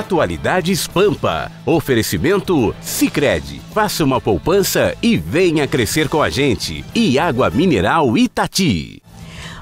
Atualidades Pampa. Oferecimento Sicredi. Faça uma poupança e venha crescer com a gente. E Água Mineral Itati.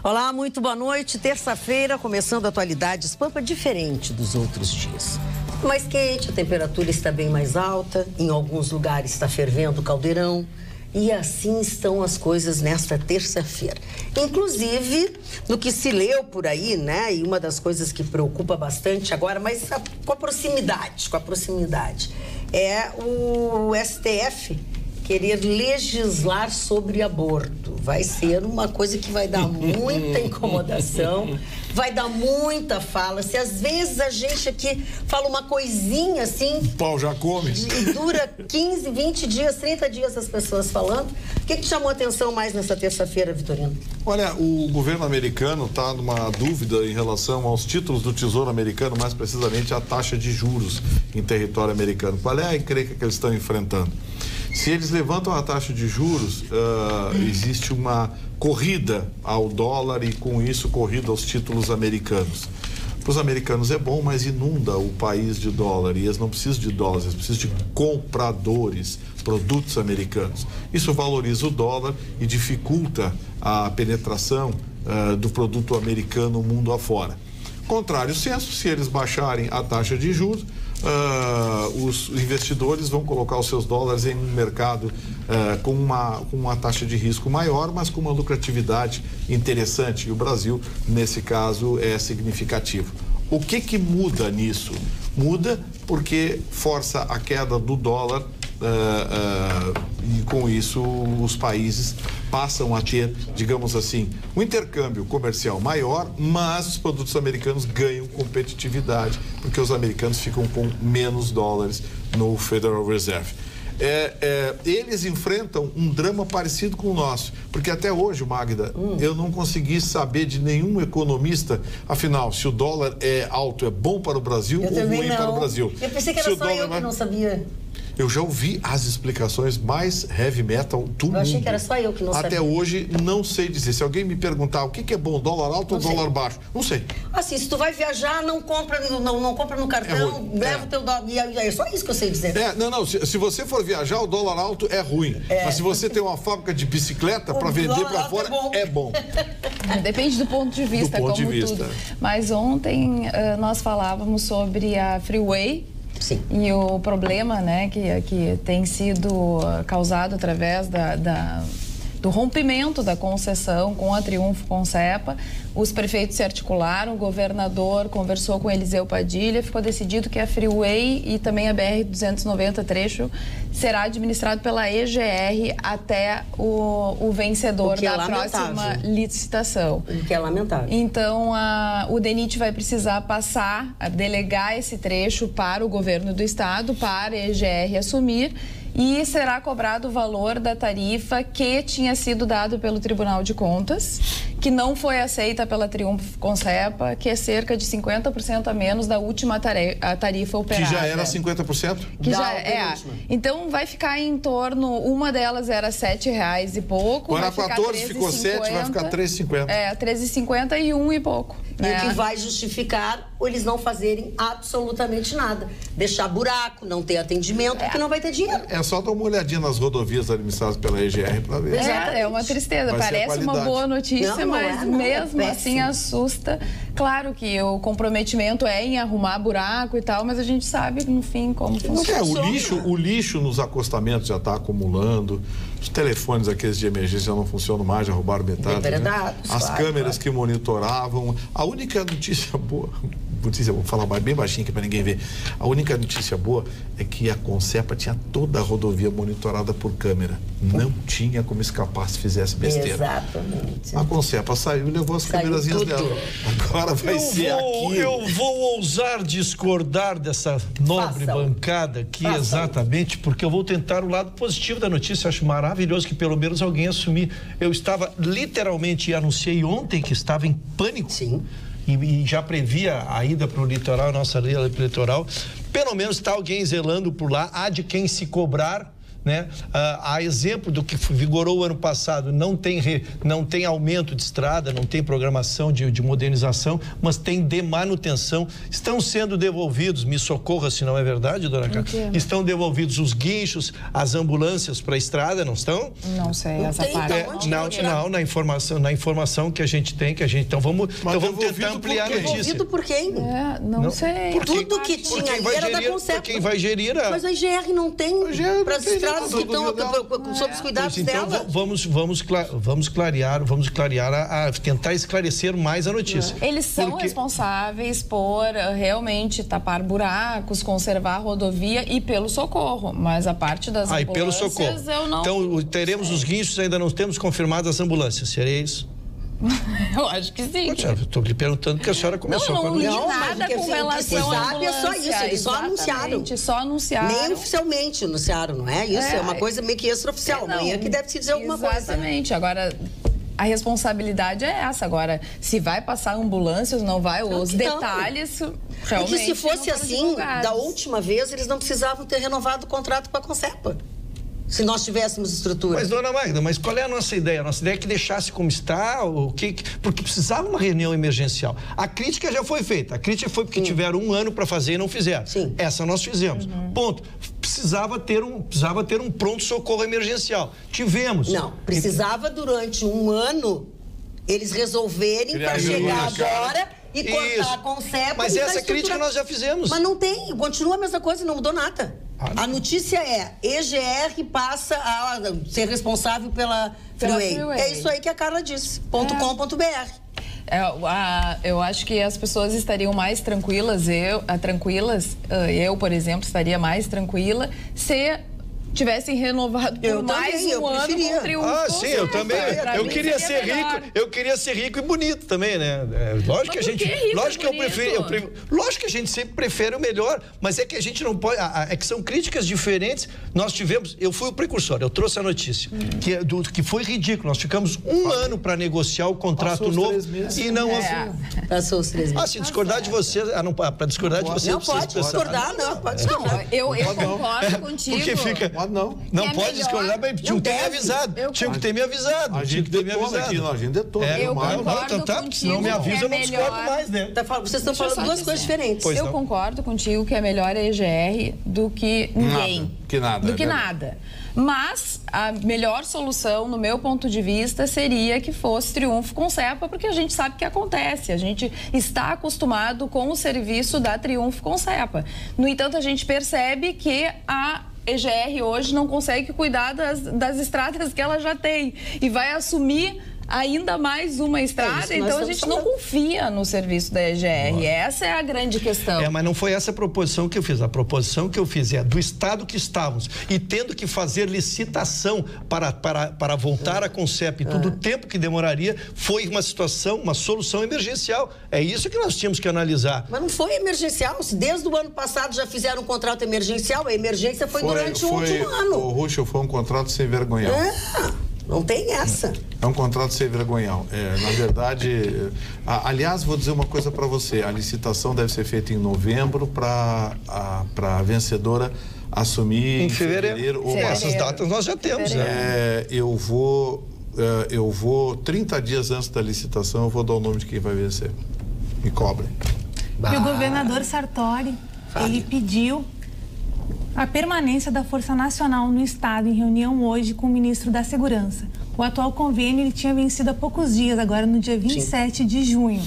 Olá, muito boa noite. Terça-feira, começando Atualidades Pampa, diferente dos outros dias. Mais quente, a temperatura está bem mais alta. Em alguns lugares está fervendo o caldeirão. E assim estão as coisas nesta terça-feira. Inclusive, no que se leu por aí, né? E uma das coisas que preocupa bastante agora, mas com a proximidade, é o STF querer legislar sobre aborto. Vai ser uma coisa que vai dar muita incomodação, vai dar muita fala. Se às vezes a gente aqui fala uma coisinha assim... O pau já come. E dura 15, 20 dias, 30 dias as pessoas falando. O que chamou a atenção mais nessa terça-feira, Vitorino? Olha, o governo americano está numa dúvida em relação aos títulos do Tesouro americano, mais precisamente a taxa de juros em território americano. Qual é a encrenca que eles estão enfrentando? Se eles levantam a taxa de juros, existe uma corrida ao dólar e, com isso, corrida aos títulos americanos. Para os americanos é bom, mas inunda o país de dólar e eles não precisam de dólares, eles precisam de compradores, produtos americanos. Isso valoriza o dólar e dificulta a penetração do produto americano mundo afora. Contrário senso, se eles baixarem a taxa de juros, os investidores vão colocar os seus dólares em um mercado com uma taxa de risco maior, mas com uma lucratividade interessante. E o Brasil, nesse caso, é significativo. O que muda nisso? Muda porque força a queda do dólar e, com isso, os países passam a ter, digamos assim, um intercâmbio comercial maior, mas os produtos americanos ganham competitividade, porque os americanos ficam com menos dólares no Federal Reserve. Eles enfrentam um drama parecido com o nosso, porque até hoje, Magda, eu não consegui saber de nenhum economista, afinal, se o dólar é alto, é bom para o Brasil ou ruim para o Brasil. Eu pensei que era só eu que não sabia. Eu já ouvi as explicações mais heavy metal do mundo. Eu achei que era só eu que não sabia. Até hoje, não sei dizer. Se alguém me perguntar o que é bom, dólar alto ou dólar baixo, não sei. Assim, se tu vai viajar, não compra no cartão, leva o teu dólar. É só isso que eu sei dizer. Se você for viajar, o dólar alto é ruim. Mas se você tem uma fábrica de bicicleta para vender para fora, é bom. Depende do ponto de vista, como tudo. Mas ontem nós falávamos sobre a Freeway. Sim. E o problema, né, que tem sido causado através do rompimento da concessão com a Triunfo Concepa. Os prefeitos se articularam, o governador conversou com Eliseu Padilha, ficou decidido que a Freeway e também a BR-290 trecho será administrado pela EGR até o vencedor da próxima licitação. O que é lamentável. Então, o DENIT vai precisar delegar esse trecho para o governo do estado, para a EGR assumir, e será cobrado o valor da tarifa que tinha sido dado pelo Tribunal de Contas, que não foi aceita pela Triunfo Concepa, que é cerca de 50% a menos da última tarifa operada. Que já era 50%? Que já é. Então vai ficar em torno, uma delas era R$7 e pouco. Agora 14 ficou 7, vai ficar 13,50. 13,50 e 1 e pouco. E o que vai justificar eles não fazerem absolutamente nada. Deixar buraco, não ter atendimento, porque não vai ter dinheiro. É só dar uma olhadinha nas rodovias administradas pela EGR para ver. É uma tristeza. Parece uma boa notícia, mas mesmo assim assusta. Claro que o comprometimento é em arrumar buraco e tal, mas a gente sabe, no fim, como funciona. O lixo nos acostamentos já está acumulando. Os telefones, aqueles de emergência, já não funcionam mais, já roubaram metade. As câmeras que monitoravam. A única notícia boa, vou falar bem baixinho aqui para ninguém ver. A única notícia boa é que a Concepa tinha toda a rodovia monitorada por câmera. Não tinha como escapar se fizesse besteira. Exatamente. A Concepa saiu e levou as câmerazinhas dela. Agora vai ser aqui. Eu vou ousar discordar dessa nobre bancada aqui, exatamente, porque eu vou tentar o lado positivo da notícia. Eu acho maravilhoso que pelo menos alguém assumir. Eu estava literalmente, anunciei ontem que estava em pânico. Sim. E já previa a ida para o litoral, a nossa lei eleitoral. Pelo menos está alguém zelando por lá. Há de quem se cobrar né? A exemplo do que vigorou o ano passado, não tem aumento de estrada, não tem programação de modernização, mas tem de manutenção. Estão sendo devolvidos, me socorra se não é verdade, dona Carla, estão devolvidos os guinchos, as ambulâncias para a estrada, não estão? Não sei essa parte. Não, na informação que a gente tem, então vamos tentar ampliar a notícia. Devolvido por quem? Não sei. Tudo que tinha ali era da Concepa. Quem vai gerir Mas a IGR não tem para as estradas que estão sob os cuidados dela. Então vamos clarear, tentar esclarecer mais a notícia. Eles são responsáveis por realmente tapar buracos, conservar a rodovia e pelo socorro, mas a parte das ambulâncias pelo socorro. Eu não... Então teremos os guinchos, ainda não temos confirmado as ambulâncias, seria isso? Eu acho que sim. Estou lhe perguntando que a senhora começou não, com a não nada com relação à ambulância. É só isso, eles só anunciaram. Nem oficialmente anunciaram, não é? Isso é uma coisa meio que extraoficial. Amanhã que deve se dizer alguma coisa. Exatamente. Agora, a responsabilidade é essa. Agora, se vai passar ambulâncias, não vai, os detalhes realmente. Porque se fosse assim, da última vez, eles não precisavam ter renovado o contrato com a Concepa. Se nós tivéssemos estrutura. Mas, dona Magda, qual é a nossa ideia? A nossa ideia é que deixasse como está, porque precisava uma reunião emergencial. A crítica já foi feita. A crítica foi porque tiveram um ano para fazer e não fizeram. Sim. Essa nós fizemos. Ponto. Precisava ter um pronto-socorro emergencial. Tivemos. Não, precisava durante um ano eles resolverem para chegar agora e cortar a Concepa. Mas essa crítica nós já fizemos. Mas não tem, continua a mesma coisa, não mudou nada. A notícia é, EGR passa a ser responsável pela Freeway. É isso aí que a Carla disse, .com.br. Eu acho que as pessoas estariam mais tranquilas, eu, por exemplo, estaria mais tranquila se tivessem renovado por mais um ano com Triunfo. Sim, eu também. Eu queria ser rico e bonito também, né? Lógico que a gente, lógico que a gente sempre prefere o melhor, mas é que a gente não pode, é que são críticas diferentes. Nós tivemos, eu fui o precursor, eu trouxe a notícia, que foi ridículo. Nós ficamos um ano para negociar o contrato novo e não passou os 3 meses. Se discordar de você, para discordar de você, não pode discordar, não pode discordar. Eu concordo contigo. Porque fica não pode discordar, mas tinham que ter me avisado. Tinham que ter me avisado. A gente detona aqui, a gente detona. Eu concordo contigo. Se não me avisa, eu não discordo mais, né? Vocês estão falando duas coisas diferentes. Eu concordo contigo que é melhor a EGR do que ninguém. Do que nada. Mas a melhor solução, no meu ponto de vista, seria que fosse Triunfo Concepa, porque a gente sabe o que acontece. A gente está acostumado com o serviço da Triunfo Concepa. No entanto, a gente percebe que a EGR hoje não consegue cuidar das estradas que ela já tem e vai assumir ainda mais uma estrada, então a gente não confia no serviço da EGR. Essa é a grande questão. Mas não foi essa a proposição que eu fiz. A proposição que eu fiz é do estado que estávamos e tendo que fazer licitação para voltar à Concepa e todo o tempo que demoraria, foi uma situação, uma solução emergencial. É isso que nós tínhamos que analisar. Mas não foi emergencial. Se desde o ano passado já fizeram um contrato emergencial, a emergência foi durante o último ano. O Ruxo, foi um contrato sem vergonha. Não tem essa. É um contrato sem vergonhal. Na verdade, aliás, vou dizer uma coisa para você. A licitação deve ser feita em novembro para a vencedora assumir em fevereiro. Essas datas nós já temos. Eu vou 30 dias antes da licitação, eu vou dar o nome de quem vai vencer. Me cobrem. E o governador Sartori, ele pediu a permanência da Força Nacional no Estado em reunião hoje com o ministro da Segurança. O atual convênio ele tinha vencido há poucos dias, agora no dia 27 de junho.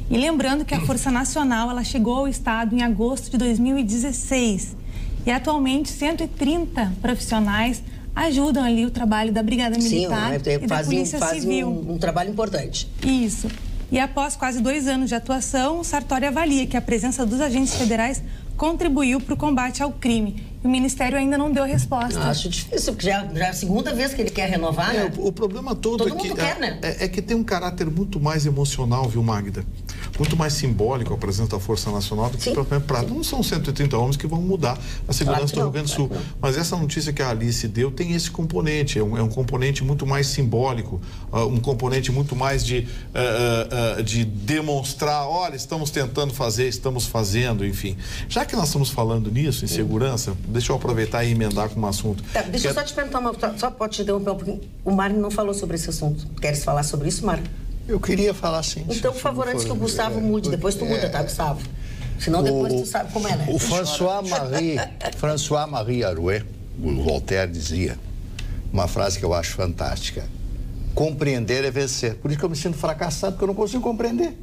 E lembrando que a Força Nacional ela chegou ao Estado em agosto de 2016. E atualmente 130 profissionais ajudam ali o trabalho da Brigada Militar e da Polícia Civil. Um trabalho importante. Isso. E após quase 2 anos de atuação, o Sartori avalia que a presença dos agentes federais contribuiu para o combate ao crime. E o Ministério ainda não deu resposta. Acho difícil, porque já é a segunda vez que ele quer renovar, né? O problema todo é que tem um caráter muito mais emocional, viu, Magda? Muito mais simbólico a presença da Força Nacional do que propriamente prático. Não são 130 homens que vão mudar a segurança do Rio Grande do Sul. Mas essa notícia que a Alice deu tem esse componente. É um componente muito mais simbólico, um componente muito mais de demonstrar, olha, estamos tentando fazer, estamos fazendo, enfim. Já que nós estamos falando nisso, em segurança, deixa eu aproveitar e emendar com um assunto. Tá, deixa eu só te perguntar, só pode te interromper um pouquinho. O Mário não falou sobre esse assunto. Queres falar sobre isso, Mário? Eu queria falar sim. Então, por favor, antes que o Gustavo mude, depois tu muda, tá, Gustavo? Senão depois tu sabe como é, né? O François-Marie Arouet, o Voltaire, dizia uma frase que eu acho fantástica: compreender é vencer. Por isso que eu me sinto fracassado, porque eu não consigo compreender.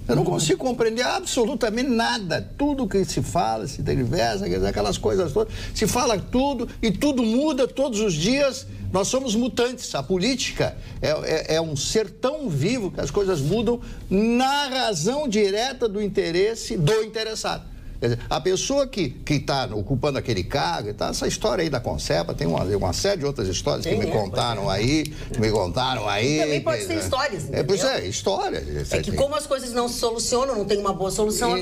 Eu não consigo compreender absolutamente nada. Tudo que se fala, se diversa, aquelas coisas todas. Se fala tudo e tudo muda todos os dias. Nós somos mutantes. A política é um ser tão vivo que as coisas mudam na razão direta do interesse do interessado. Quer dizer, a pessoa que está ocupando aquele cargo, tá, essa história aí da Concepa, tem uma série de outras histórias que me contaram aí. Também pode ser histórias, entendeu? Pois é, histórias. É que como as coisas não se solucionam, não tem uma boa solução,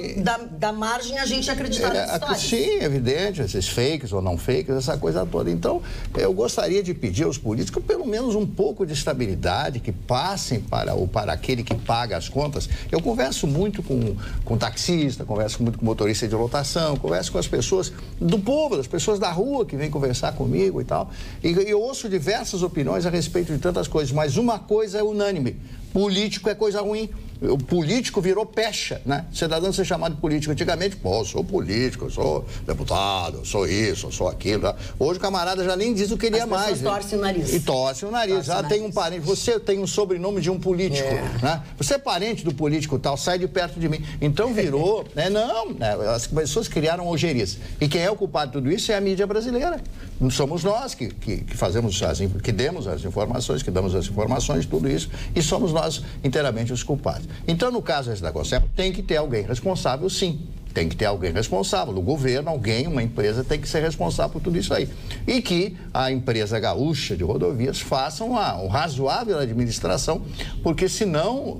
dá margem a gente acreditar nas histórias. Sim, evidente, esses fakes ou não fakes, essa coisa toda. Então, eu gostaria de pedir aos políticos pelo menos um pouco de estabilidade, que passem para aquele que paga as contas. Eu converso muito com taxista, converso muito com motorista de lotação, converso com as pessoas do povo, das pessoas da rua que vêm conversar comigo e tal. E eu ouço diversas opiniões a respeito de tantas coisas, mas uma coisa é unânime: político é coisa ruim. O político virou pecha, né? Cidadão ser chamado de político. Antigamente, pô, eu sou político, eu sou deputado, eu sou isso, eu sou aquilo. Tá? Hoje o camarada já nem diz o que ele é mais. Torce o nariz. E torce o nariz. Tem um parente, você tem um sobrenome de um político, né? Você é parente do político tal, sai de perto de mim. Então virou, né? As pessoas criaram ojerias. E quem é o culpado de tudo isso é a mídia brasileira. Não somos nós que fazemos que demos as informações, que damos as informações, tudo isso, e somos nós inteiramente os culpados. Então, no caso da Concepa, tem que ter alguém responsável, sim. Tem que ter alguém responsável. O governo, uma empresa tem que ser responsável por tudo isso aí. E que a empresa gaúcha de rodovias faça uma razoável administração, porque senão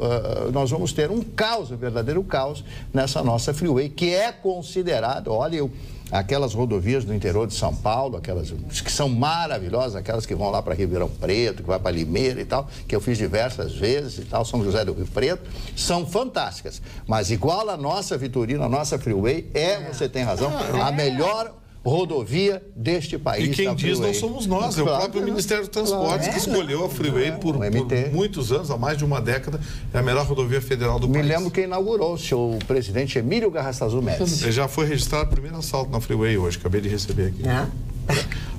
nós vamos ter um caos, um verdadeiro caos, nessa nossa freeway, que é considerado, aquelas rodovias do interior de São Paulo, aquelas que são maravilhosas, aquelas que vão lá para Ribeirão Preto, que vai para Limeira e tal, que eu fiz diversas vezes e tal, São José do Rio Preto, são fantásticas. Mas igual a nossa Vitorino, a nossa freeway, você tem razão, a melhor rodovia deste país. E quem diz não somos nós, é o próprio Ministério dos Transportes que escolheu a freeway por muitos anos, há mais de uma década, é a melhor rodovia federal do país. Me lembro quem inaugurou, o seu presidente Emílio Garrastazu Médici. Ele já foi registrado o primeiro assalto na freeway hoje, acabei de receber aqui.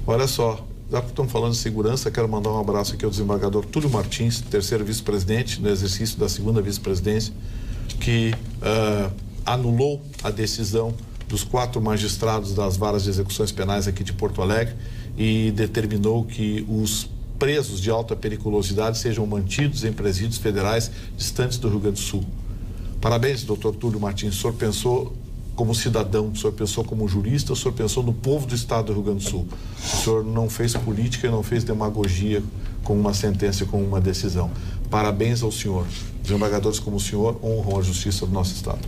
Olha só, já que estamos falando de segurança, quero mandar um abraço aqui ao desembargador Túlio Martins, terceiro vice-presidente, no exercício da segunda vice-presidência, que anulou a decisão dos 4 magistrados das varas de execuções penais aqui de Porto Alegre e determinou que os presos de alta periculosidade sejam mantidos em presídios federais distantes do Rio Grande do Sul. Parabéns, doutor Túlio Martins. O senhor pensou como cidadão, o senhor pensou como jurista, o senhor pensou no povo do estado do Rio Grande do Sul. O senhor não fez política e não fez demagogia com uma sentença e com uma decisão. Parabéns ao senhor. Desembargadores como o senhor honram a justiça do nosso estado.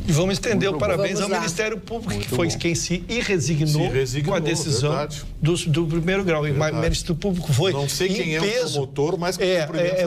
E vamos estender o parabéns ao Ministério Público, que foi quem se resignou com a decisão do primeiro grau. O Ministério Público foi não sei quem peso, é o promotor, mas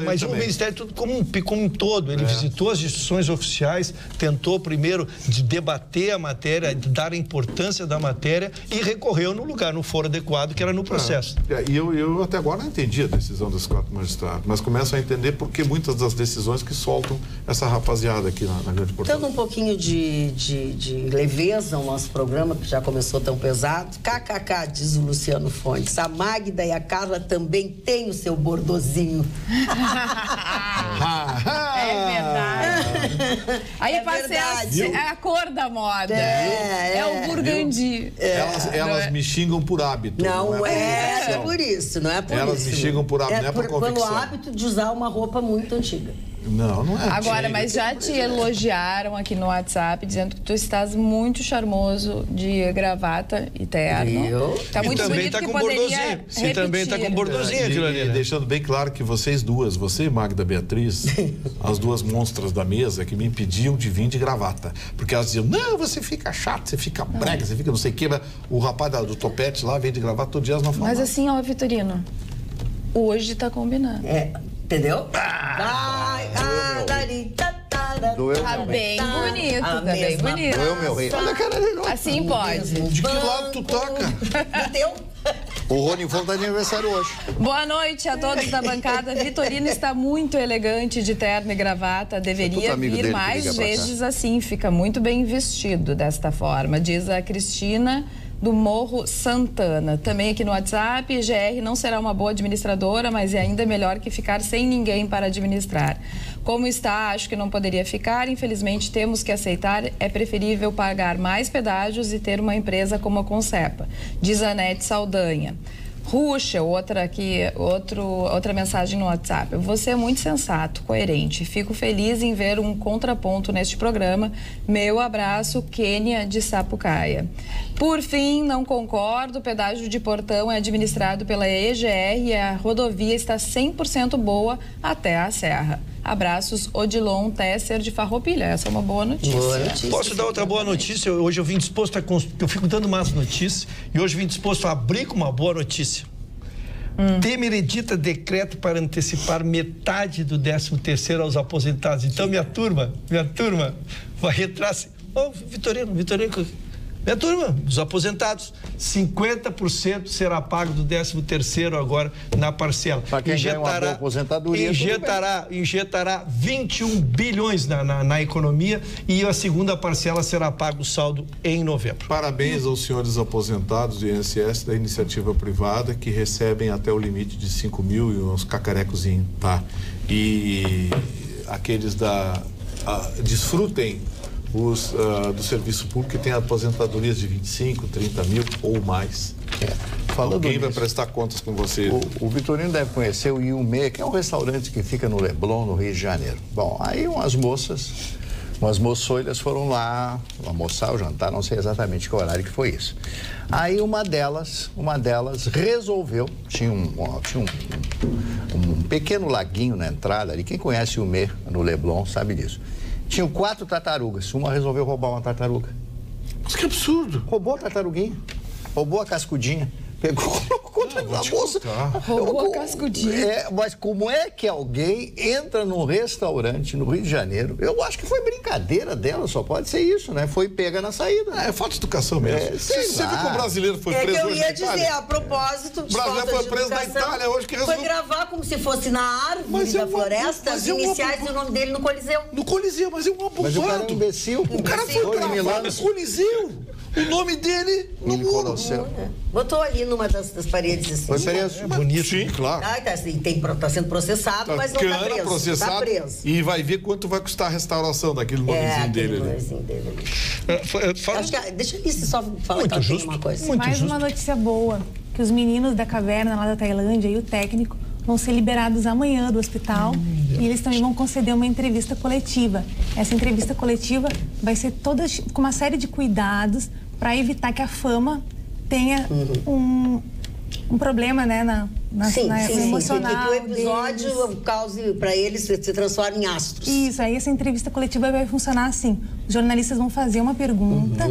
mas o Ministério como um todo, ele visitou as instituições oficiais, tentou primeiro de debater a matéria, de dar a importância da matéria e recorreu no foro adequado, que era no processo. E eu até agora não entendi a decisão dos 4 magistrados, mas começo a entender porque muitas das decisões que soltam essa rapaziada aqui na Grande Porto Alegre. Dando um pouquinho de leveza ao nosso programa, que já começou tão pesado. KKK, diz o Luciano Fontes. A Magda e a Carla também têm o seu bordozinho. É verdade. Aí passei a cor da moda. É o burgundy. Elas me xingam por hábito. Não é por isso, não é por isso. Elas me xingam por hábito, não é por convicção. Pelo hábito de usar uma roupa muito antiga. Não é. Agora, mas já te elogiaram aqui no WhatsApp, dizendo que tu estás muito charmoso de gravata e terno. Tá muito bonito, tá que com poderia repetir. E também tá com bordozinho, e deixando bem claro que vocês duas, você e Magda Beatriz, as duas monstras da mesa, que me impediam de vir de gravata. Porque elas diziam, não, você fica chato, você fica brega, você fica não sei o quê. O rapaz do topete lá vem de gravata todo dia, elas não falam. Mas assim, ó, Vitorino, hoje tá combinando. Entendeu? doeu. Tá bem bonito, tá bem bonito. Doeu meu rei. Olha a cara dele. Assim pode. De que lado tu toca? Bateu? O Rony Von tá de aniversário hoje. Boa noite a todos da bancada. Vitorino está muito elegante de terno e gravata. Deveria vir mais vezes assim. Fica muito bem vestido desta forma, diz a Cristina do Morro Santana. Também aqui no WhatsApp, GR não será uma boa administradora, mas é ainda melhor que ficar sem ninguém para administrar. Como está, acho que não poderia ficar. Infelizmente, temos que aceitar. É preferível pagar mais pedágios e ter uma empresa como a Concepa, diz a Anete Saldanha. Ruxa, outra mensagem no WhatsApp. Você é muito sensato, coerente. Fico feliz em ver um contraponto neste programa. Meu abraço, Kênia de Sapucaia. Por fim, não concordo. O pedágio de Portão é administrado pela EGR e a rodovia está 100% boa até a Serra. Abraços, Odilon Tesser de Farroupilha. Essa é uma boa notícia. Boa notícia. Posso dar outra boa notícia? Hoje eu vim disposto a... Eu fico dando más notícias e hoje eu vim disposto a abrir com uma boa notícia. Temer edita decreto para antecipar metade do 13º aos aposentados. Então, minha turma vai atrás... Vitorino... Minha turma, os aposentados, 50% será pago do 13º agora na parcela. Para quem ganha uma boa aposentadoria, injetará 21 bilhões na economia e a segunda parcela será pago o saldo em novembro. Parabéns aos senhores aposentados do INSS da iniciativa privada que recebem até o limite de 5 mil e uns cacarecozinhos, tá? E aqueles desfrutem do serviço público que tem aposentadorias de 25, 30 mil ou mais. Alguém vai prestar contas com você. O Vitorino deve conhecer o Iumê, que é um restaurante que fica no Leblon, no Rio de Janeiro. Bom, aí umas moçoilas foram lá almoçar ou jantar, não sei exatamente que horário que foi isso. Aí uma delas resolveu, tinha um pequeno laguinho na entrada ali, quem conhece o Iumê no Leblon sabe disso. Tinham 4 tartarugas. Uma resolveu roubar uma tartaruga. Mas que absurdo. Roubou a tartaruguinha. Roubou a cascudinha. Pegou, colocou na bolsa. Roubou a cascudinha. Mas como é que alguém entra num restaurante no Rio de Janeiro? Eu acho que foi brincadeira dela, só pode ser isso, né? Foi pega na saída. É falta de educação mesmo. Você viu que o brasileiro foi preso hoje na Itália? É que eu ia dizer, a propósito de o brasileiro foi preso na educação, Itália hoje que resolveu... Foi gravar como se fosse na árvore da floresta, as iniciais do nome dele no Coliseu. No Coliseu, mas é um abobado. Mas o cara é um imbecil. O cara foi gravar no Coliseu. O nome dele no muro. Botou ali numa das paredes assim. Foi preso. É bonito. Sim, claro. Tá sendo processado, mas não tá preso. Processado, tá preso. E vai ver quanto vai custar a restauração daquele nomezinho dele. Acho que, deixa eu só falar muito justo, uma coisa. Mais uma notícia boa, que os meninos da caverna lá da Tailândia e o técnico vão ser liberados amanhã do hospital e eles também vão conceder uma entrevista coletiva. Essa entrevista coletiva vai ser toda com uma série de cuidados para evitar que a fama tenha um problema, né, na emocional. Que o episódio cause para eles se transforme em astros. Isso, aí essa entrevista coletiva vai funcionar assim. Os jornalistas vão fazer uma pergunta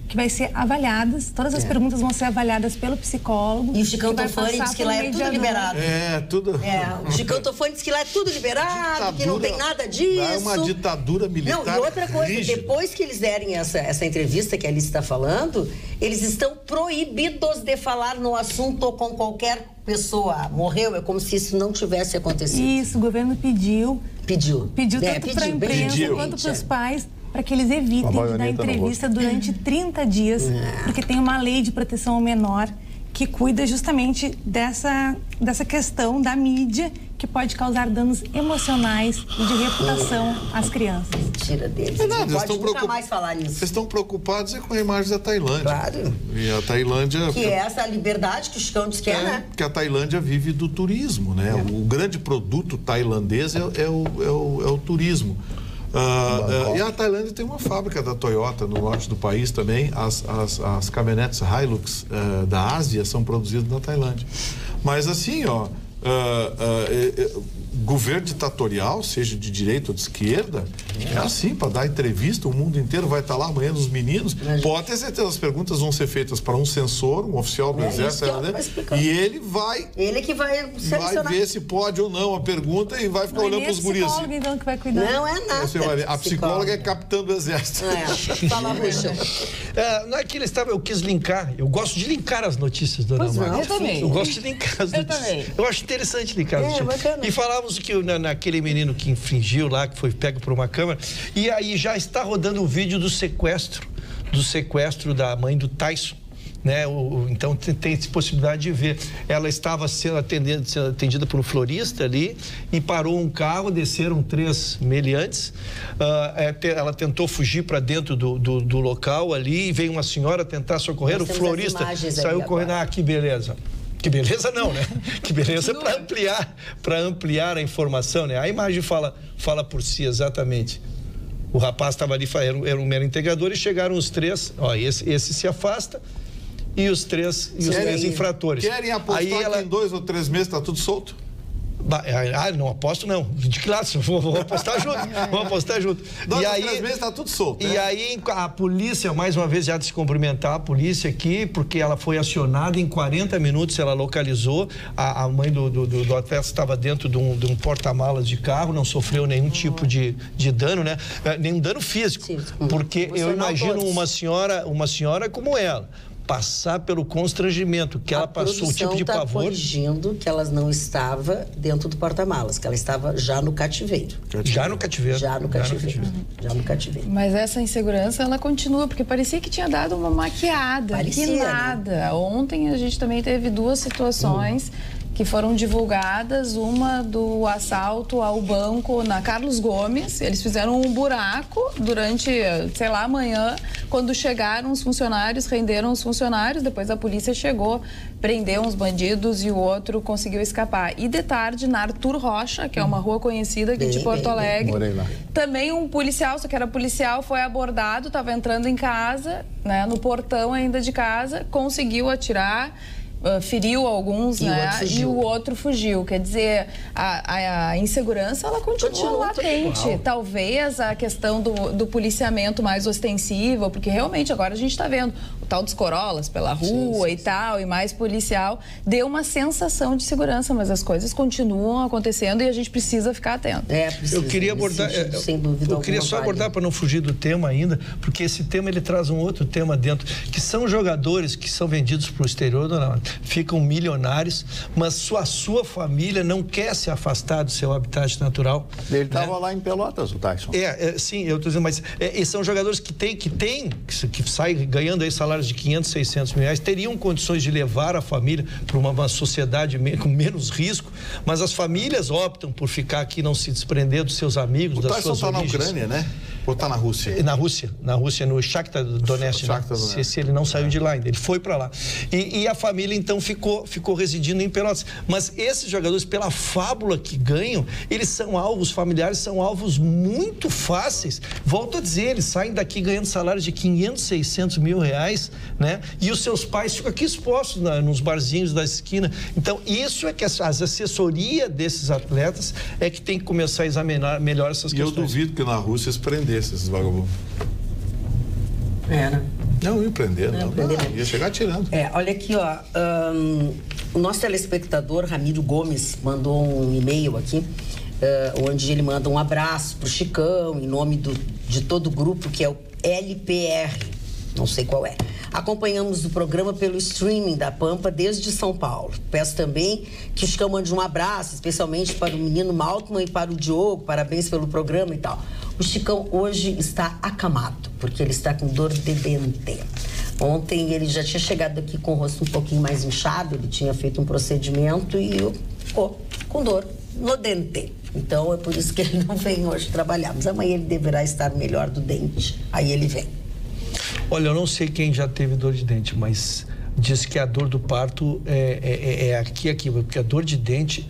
que vai ser avaliadas, todas as perguntas vão ser avaliadas pelo psicólogo. E o Chicão Tofani diz que lá é tudo liberado. O Chicão Tofani diz que lá é tudo liberado, que não tem nada disso. É uma ditadura militar. Não, e outra coisa, depois que eles derem essa entrevista que a Alice está falando, eles estão proibidos de falar no assunto com qualquer pessoa. Morreu, é como se isso não tivesse acontecido. Isso, o governo pediu tanto para a imprensa quanto para os pais, para que eles evitem de dar entrevista durante 30 dias, porque tem uma lei de proteção ao menor que cuida justamente dessa questão da mídia que pode causar danos emocionais e de reputação às crianças. Mentira deles. Não pode nunca mais falar nisso. Vocês estão preocupados com a imagem da Tailândia. Claro. E a Tailândia... Que é essa liberdade que o Chicão diz que é, né? Que a Tailândia vive do turismo, né? O grande produto tailandês é o turismo. E a Tailândia tem uma fábrica da Toyota no norte do país também. As caminhonetes Hilux da Ásia são produzidas na Tailândia. Mas assim, governo ditatorial, seja de direita ou de esquerda, é assim, para dar entrevista, o mundo inteiro vai estar lá amanhã nos meninos. Pode ter certeza, as perguntas vão ser feitas para um censor, um oficial do Exército, e ele vai... Ele que vai selecionar. Vai ver se pode ou não a pergunta e vai ficar olhando para os guris. Então, que vai cuidar. Não é nada. Você vai ver. A psicóloga é capitã do Exército. Fala, não é que ele estava, eu quis linkar, eu gosto de linkar as notícias, dona Márcia. Eu também. Eu gosto de linkar as notícias. Também. Eu acho interessante linkar as notícias. Bacana. E falávamos que naquele menino que infringiu lá, que foi pego por uma câmera, e aí já está rodando o vídeo do sequestro da mãe do Tyson. Né? Então tem possibilidade de ver. Ela estava sendo atendida por um florista ali e parou um carro, desceram 3 meliantes. Ela tentou fugir para dentro do local ali e veio uma senhora tentar socorrer. O florista saiu correndo. Ah, que beleza. Que beleza não, né? Que beleza para ampliar a informação, né? A imagem fala por si exatamente. O rapaz estava ali, era um mero integrador e chegaram os 3. Ó, esse se afasta. E os três infratores. Querem apostar que em 2 ou 3 meses está tudo solto? Não aposto não. De classe, vou apostar junto. Vamos apostar junto. 2 ou 3 meses está tudo solto. E aí a polícia, mais uma vez, já de se cumprimentar a polícia aqui, porque ela foi acionada em 40 minutos, ela localizou. A mãe do atleta estava dentro de um porta-malas de carro, não sofreu nenhum tipo de dano, né? Nenhum dano físico. Sim, porque eu imagino uma senhora como ela passar pelo constrangamento que ela passou, o tipo de pavor. Corrigindo que ela não estava dentro do porta-malas, que ela estava já no cativeiro. Já no cativeiro. Mas essa insegurança, ela continua, porque parecia que tinha dado uma maquiada. Parecia, que nada. Né? Ontem a gente também teve 2 situações que foram divulgadas, uma do assalto ao banco na Carlos Gomes. Eles fizeram um buraco durante, sei lá, amanhã, quando chegaram os funcionários, renderam os funcionários, depois a polícia chegou, prendeu uns bandidos e o outro conseguiu escapar. E de tarde, na Arthur Rocha, que é uma rua conhecida aqui de Porto Alegre, morei lá. Também um policial, só que era policial, foi abordado, estava entrando em casa, né, no portão ainda de casa, conseguiu atirar, feriu alguns, né? E o outro fugiu. Quer dizer, a insegurança, ela continua latente. Talvez a questão do policiamento mais ostensivo, porque realmente agora a gente está vendo o tal dos Corollas pela rua e tal, e mais policial, deu uma sensação de segurança, mas as coisas continuam acontecendo e a gente precisa ficar atento. Eu queria abordar, sem dúvida, eu queria só abordar para não fugir do tema ainda, porque esse tema ele traz um outro tema dentro, que são jogadores que são vendidos para o exterior, dona, ficam milionários, mas a sua família não quer se afastar do seu habitat natural. Ele estava lá em Pelotas, o Tyson. Sim, eu estou dizendo, mas são jogadores que saem ganhando aí salários de 500, 600 mil reais, teriam condições de levar a família para uma sociedade com menos risco, mas as famílias optam por ficar aqui, não se desprender dos seus amigos, das suas origens. O Tyson está na Ucrânia, né? Ou está na Rússia? Na Rússia, no Shakhtar Donetsk, se ele não saiu de lá ainda, ele foi para lá. E a família, então, ficou residindo em Pelotas. Mas esses jogadores, pela fábula que ganham, eles são alvos, familiares são alvos muito fáceis. Volto a dizer, eles saem daqui ganhando salários de 500, 600 mil reais, né? E os seus pais ficam aqui expostos nos barzinhos da esquina. Então, isso é que as assessorias desses atletas é que tem que começar a examinar melhor essas questões. E eu duvido que na Rússia se prendesse esses vagabundos. Né? Não ia prender, não. Ia chegar tirando. Olha aqui, ó. O nosso telespectador, Ramiro Gomes, mandou um e-mail aqui, onde ele manda um abraço pro Chicão, em nome de todo o grupo, que é o LPR. Não sei qual é. Acompanhamos o programa pelo streaming da Pampa desde São Paulo. Peço também que o Chicão mande um abraço, especialmente para o menino Maltman e para o Diogo. Parabéns pelo programa e tal. O Chicão hoje está acamado, porque ele está com dor de dente. Ontem ele já tinha chegado aqui com o rosto um pouquinho mais inchado, ele tinha feito um procedimento e ficou com dor no dente. Então é por isso que ele não vem hoje trabalhar. Mas amanhã ele deverá estar melhor do dente. Aí ele vem. Olha, eu não sei quem já teve dor de dente, mas diz que a dor do parto é aqui, porque a dor de dente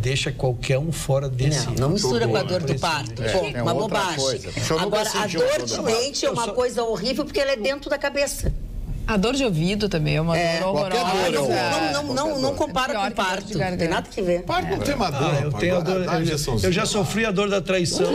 deixa qualquer um fora desse. Não mistura com a dor do parto. Uma bobagem. Agora, a dor de dente é uma coisa horrível porque ela é dentro da cabeça. A dor de ouvido também é uma dor horrorosa. Não compara com parto. Não tem nada que ver. Parto não tem uma dor. Eu tenho a dor. Eu já sofri a dor da traição.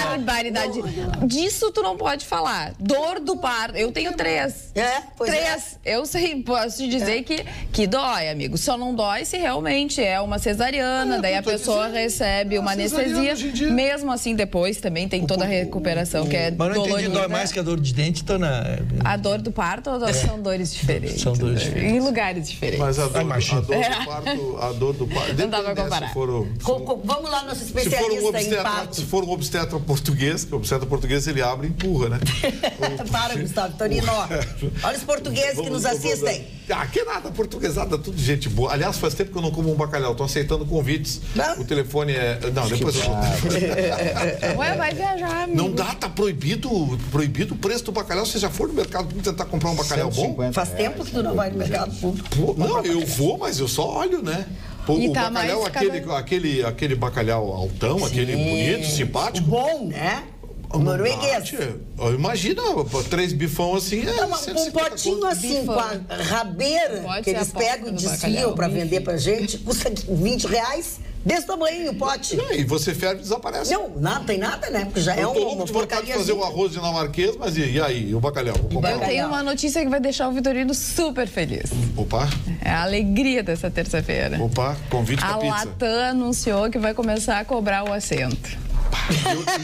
Barbaridade. Disso tu não pode falar. Dor do parto. Eu tenho 3. Três. Eu sei, posso te dizer que dói, amigo. Só não dói se realmente é uma cesariana, daí a pessoa recebe uma anestesia. Mesmo assim, depois também tem toda a recuperação, que é dolorida. Mas não entendi, dói mais que a dor de dente, Tona? A dor do parto são dores diferentes. São dores diferentes. Em lugares diferentes. Mas a dor do parto... Não dá pra comparar. Vamos lá, nosso especialista em parto. Se for um obstetra português, que o obstetra português ele abre e empurra, né? Para, Gustavo, Tonino. Olha os portugueses que nos assistem. Que nada, portuguesada, tudo gente boa. Aliás, faz tempo que eu não como um bacalhau, tô aceitando convites. Não? O telefone é... Não, depois eu... Ué, vai viajar, amigo. Não dá, tá proibido o preço do bacalhau. Você já for no mercado público tentar comprar um bacalhau bom? Faz tempo que tu não vai no mercado público. Não, eu vou, mas eu só olho, né? O tá bacalhau, aquele bacalhau altão, aquele bonito, simpático. Bom, né? Norueguês. Imagina, 3 bifão assim. Um potinho assim, com a rabeira, que eles pegam e desfiam para vender pra gente, custa R$20. Desse tamanho o pote. E você ferve e desaparece. Não tem nada, né? Porque já é uma porcaria. Fazer o arroz dinamarquês, mas e aí? E o bacalhau? Eu tenho uma notícia que vai deixar o Vitorino super feliz. Opa. É a alegria dessa terça-feira. Opa, convite pra pizza. A Latam anunciou que vai começar a cobrar o assento.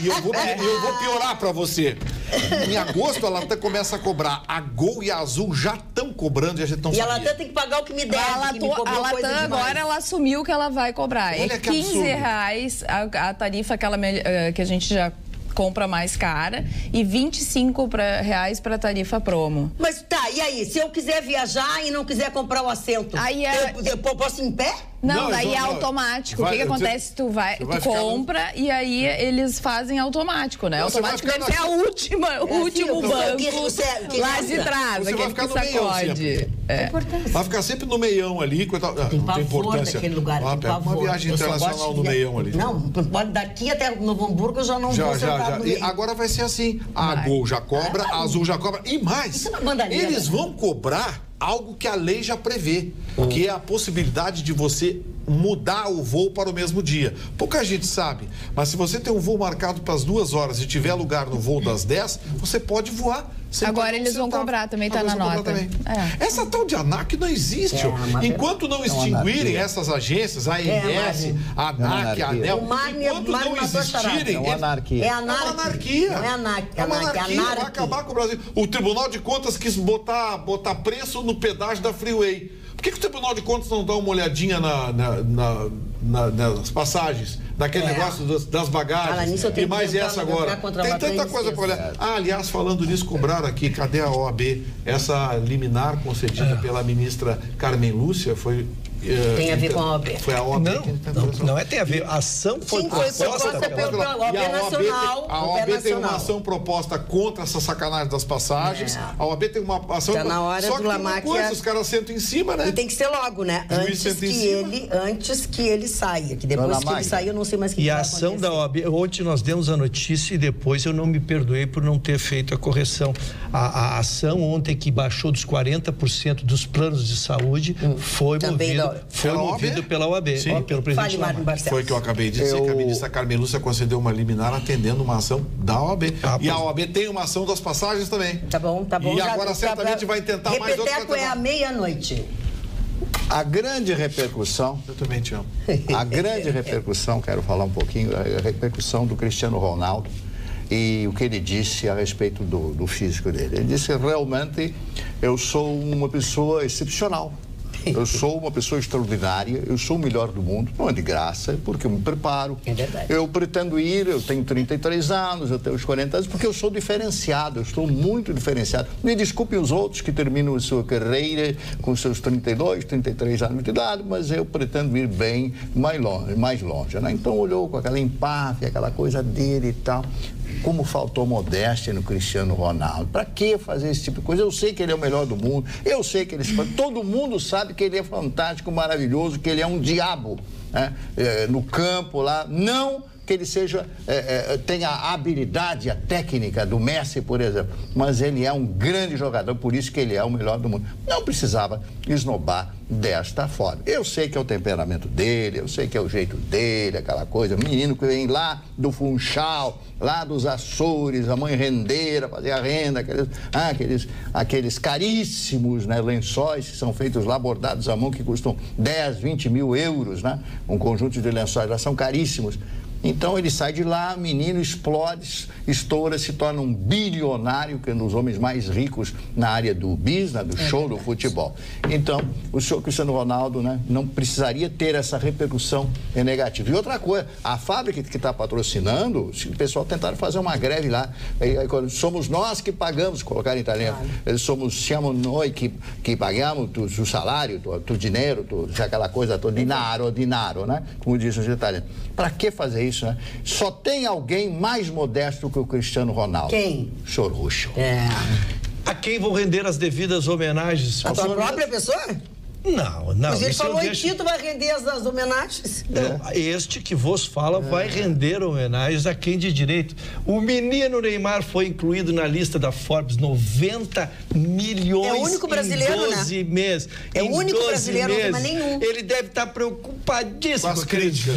Eu vou piorar pra você. Em agosto a Latam começa a cobrar. A Gol e a Azul já estão cobrando e a gente não sabia. E a Latam tem que pagar o que me deve. A Latam agora ela assumiu que ela vai cobrar. Olha, é R$15 a tarifa que a gente já compra mais cara e R$25 para a tarifa promo. Mas tá, e aí? Se eu quiser viajar e não quiser comprar o assento, aí eu posso ir em pé? Não, daí é automático. O que acontece? Tu compra e aí eles fazem automático, né? Automático deve ser o último banco lá de trás, aquele que sacode. Vai ficar sempre no meião ali. Tem pavor naquele lugar. Uma viagem internacional no meião ali. Não, daqui até Novo Hamburgo eu já não vou sentar no meio. E agora vai ser assim. A Gol já cobra, a Azul já cobra. E mais, eles vão cobrar algo que a lei já prevê, que é a possibilidade de você mudar o voo para o mesmo dia. Pouca gente sabe, mas se você tem um voo marcado para as 2 horas e tiver lugar no voo das 10, você pode voar. Agora eles vão cobrar, também está na nota. Essa tal de ANAC não existe. Enquanto não extinguirem essas agências, a ANS, a ANAC, a ANEL, enquanto não existirem... É anarquia. É anarquia. Não é anarquia. É uma anarquia. Vai acabar com o Brasil. O Tribunal de Contas quis botar preço no pedágio da Freeway. Por que o Tribunal de Contas não dá uma olhadinha nas passagens, daquele negócio das bagagens? E mais essa agora. Tem tanta coisa para olhar. Aliás, falando nisso, cobraram aqui, cadê a OAB? Essa liminar concedida pela ministra Carmen Lúcia foi... Tem a ver com a OAB. Foi a OAB. Não é tem a ver. A ação foi proposta pela OAB Nacional. A OAB tem uma ação proposta contra essa sacanagem das passagens. A OAB tem uma ação... Tá na hora do Lamac. Os caras sentam em cima, né? E tem que ser logo, né? Antes que ele saia. Que depois que ele sair, eu não sei mais o que vai acontecer. E a ação da OAB... Ontem nós demos a notícia e depois eu não me perdoei por não ter feito a correção. A ação ontem que baixou dos 40% dos planos de saúde foi movido pela OAB, pelo presidente Lamac. Foi que eu acabei de dizer, que a ministra Carmen Lúcia concedeu uma liminar atendendo uma ação da OAB. E a OAB tem uma ação das passagens também. Tá bom. E agora certamente vai tentar mais outra. Repeteco é à meia-noite. A grande repercussão... Eu também te amo. A grande repercussão, quero falar um pouquinho, a repercussão do Cristiano Ronaldo e o que ele disse a respeito do físico dele. Ele disse que realmente eu sou uma pessoa excepcional. Eu sou uma pessoa extraordinária, eu sou o melhor do mundo, não é de graça, porque eu me preparo. É verdade. Eu pretendo ir, eu tenho 33 anos, eu tenho os 40 anos, porque eu sou diferenciado, eu estou muito diferenciado. Me desculpem os outros que terminam a sua carreira com seus 32, 33 anos de idade, mas eu pretendo ir bem mais longe, né? Então olhou com aquela empáfia, aquela coisa dele e tal. Como faltou modéstia no Cristiano Ronaldo. Para que fazer esse tipo de coisa? Eu sei que ele é o melhor do mundo, eu sei que todo mundo sabe que ele é fantástico, maravilhoso, que ele é um diabo, né? No campo lá, não que ele tenha a habilidade, a técnica do Messi, por exemplo, mas ele é um grande jogador, por isso que ele é o melhor do mundo. Não precisava esnobar desta forma. Eu sei que é o temperamento dele, eu sei que é o jeito dele, aquela coisa, menino que vem lá do Funchal, lá dos Açores, a mãe rendeira, fazer a renda, aqueles caríssimos, né, lençóis que são feitos lá, bordados à mão, que custam 10, 20 mil euros, né? Um conjunto de lençóis lá são caríssimos. Então ele sai de lá, menino, explode, estoura, se torna um bilionário, que é um dos homens mais ricos na área do business, do show, do futebol. Então, o senhor Cristiano Ronaldo, né, não precisaria ter essa repercussão negativa. E outra coisa, a fábrica que está patrocinando, se o pessoal tentar fazer uma greve lá, somos nós que pagamos, colocar em italiano, siamo noi que pagamos o salário, o dinheiro, aquela coisa toda, dinaro, né, como dizem os italianos. Para que fazer isso, né? Só tem alguém mais modesto que o Cristiano Ronaldo. Quem? O senhor Ruschel. A quem vão render as devidas homenagens? A tua própria pessoa? Não. Mas ele falou em Tito vai render as homenagens. Não, este que vos fala vai render homenagens a quem de direito. O menino Neymar foi incluído na lista da Forbes, 90 milhões é o único brasileiro, em 12 meses. É o único brasileiro, não tem mais nenhum. Ele deve estar preocupadíssimo com as críticas,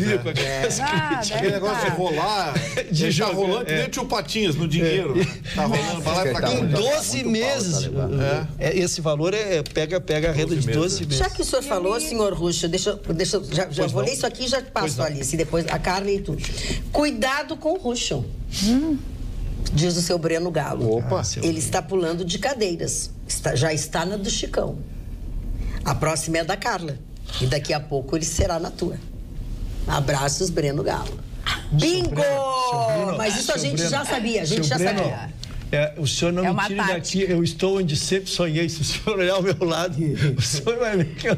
aquele negócio de rolar, de jogar, tá rolando que nem o Tio Patinhas no dinheiro. Tá rolando pra lá e pra cá. Em 12 meses. Esse valor pega a renda de 12 meses. Já que o senhor falou, senhor Ruschel, já vou ler isso aqui e já passo a Alice, depois a Carla e tudo. Cuidado com o Ruschel, diz o seu Breno Galo. Opa. Ele está pulando de cadeiras, já está na do Chicão. A próxima é da Carla e daqui a pouco ele será na tua. Abraços, Breno Galo. Bingo! Mas isso a gente já sabia, sabia. O senhor não me tire daqui, eu estou onde sempre sonhei. Se o senhor olhar ao meu lado, o senhor vai ver que eu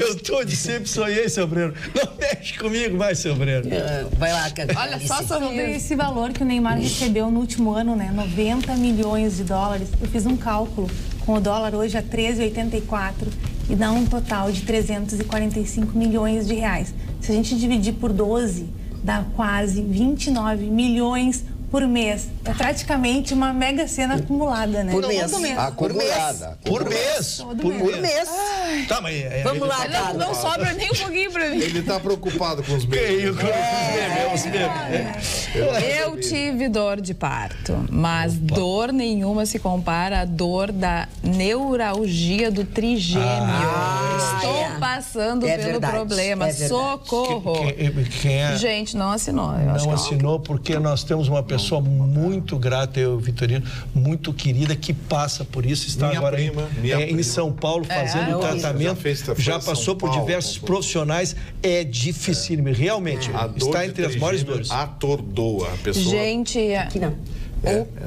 estou onde sempre sonhei, seu Breno. Não mexe comigo mais, seu Breno. Vai lá, Cacá. Olha só sobre esse valor que o Neymar recebeu no último ano, né? 90 milhões de dólares. Eu fiz um cálculo com o dólar hoje a 13,84 e dá um total de 345 milhões de reais. Se a gente dividir por 12, dá quase 29 milhões por mês. É praticamente uma mega cena acumulada, né? Por mês. Acumulada. Por mês. Por mês. Tá, mas vamos lá, Carla. Não sobra nem um pouquinho pra mim. Ele tá preocupado com os memes. Eu tive dor de parto, mas dor nenhuma se compara à dor da neuralgia do trigêmeo. Estou passando pelo problema. Socorro. Gente, não assinou. Não assinou porque nós temos uma pessoa muito grata, eu, Vitorino, muito querida, que passa por isso, está minha agora prima. Em São Paulo fazendo tratamento, já passou por diversos profissionais, é dificílimo, realmente, está entre as maiores dores. Atordoa a pessoa. Gente,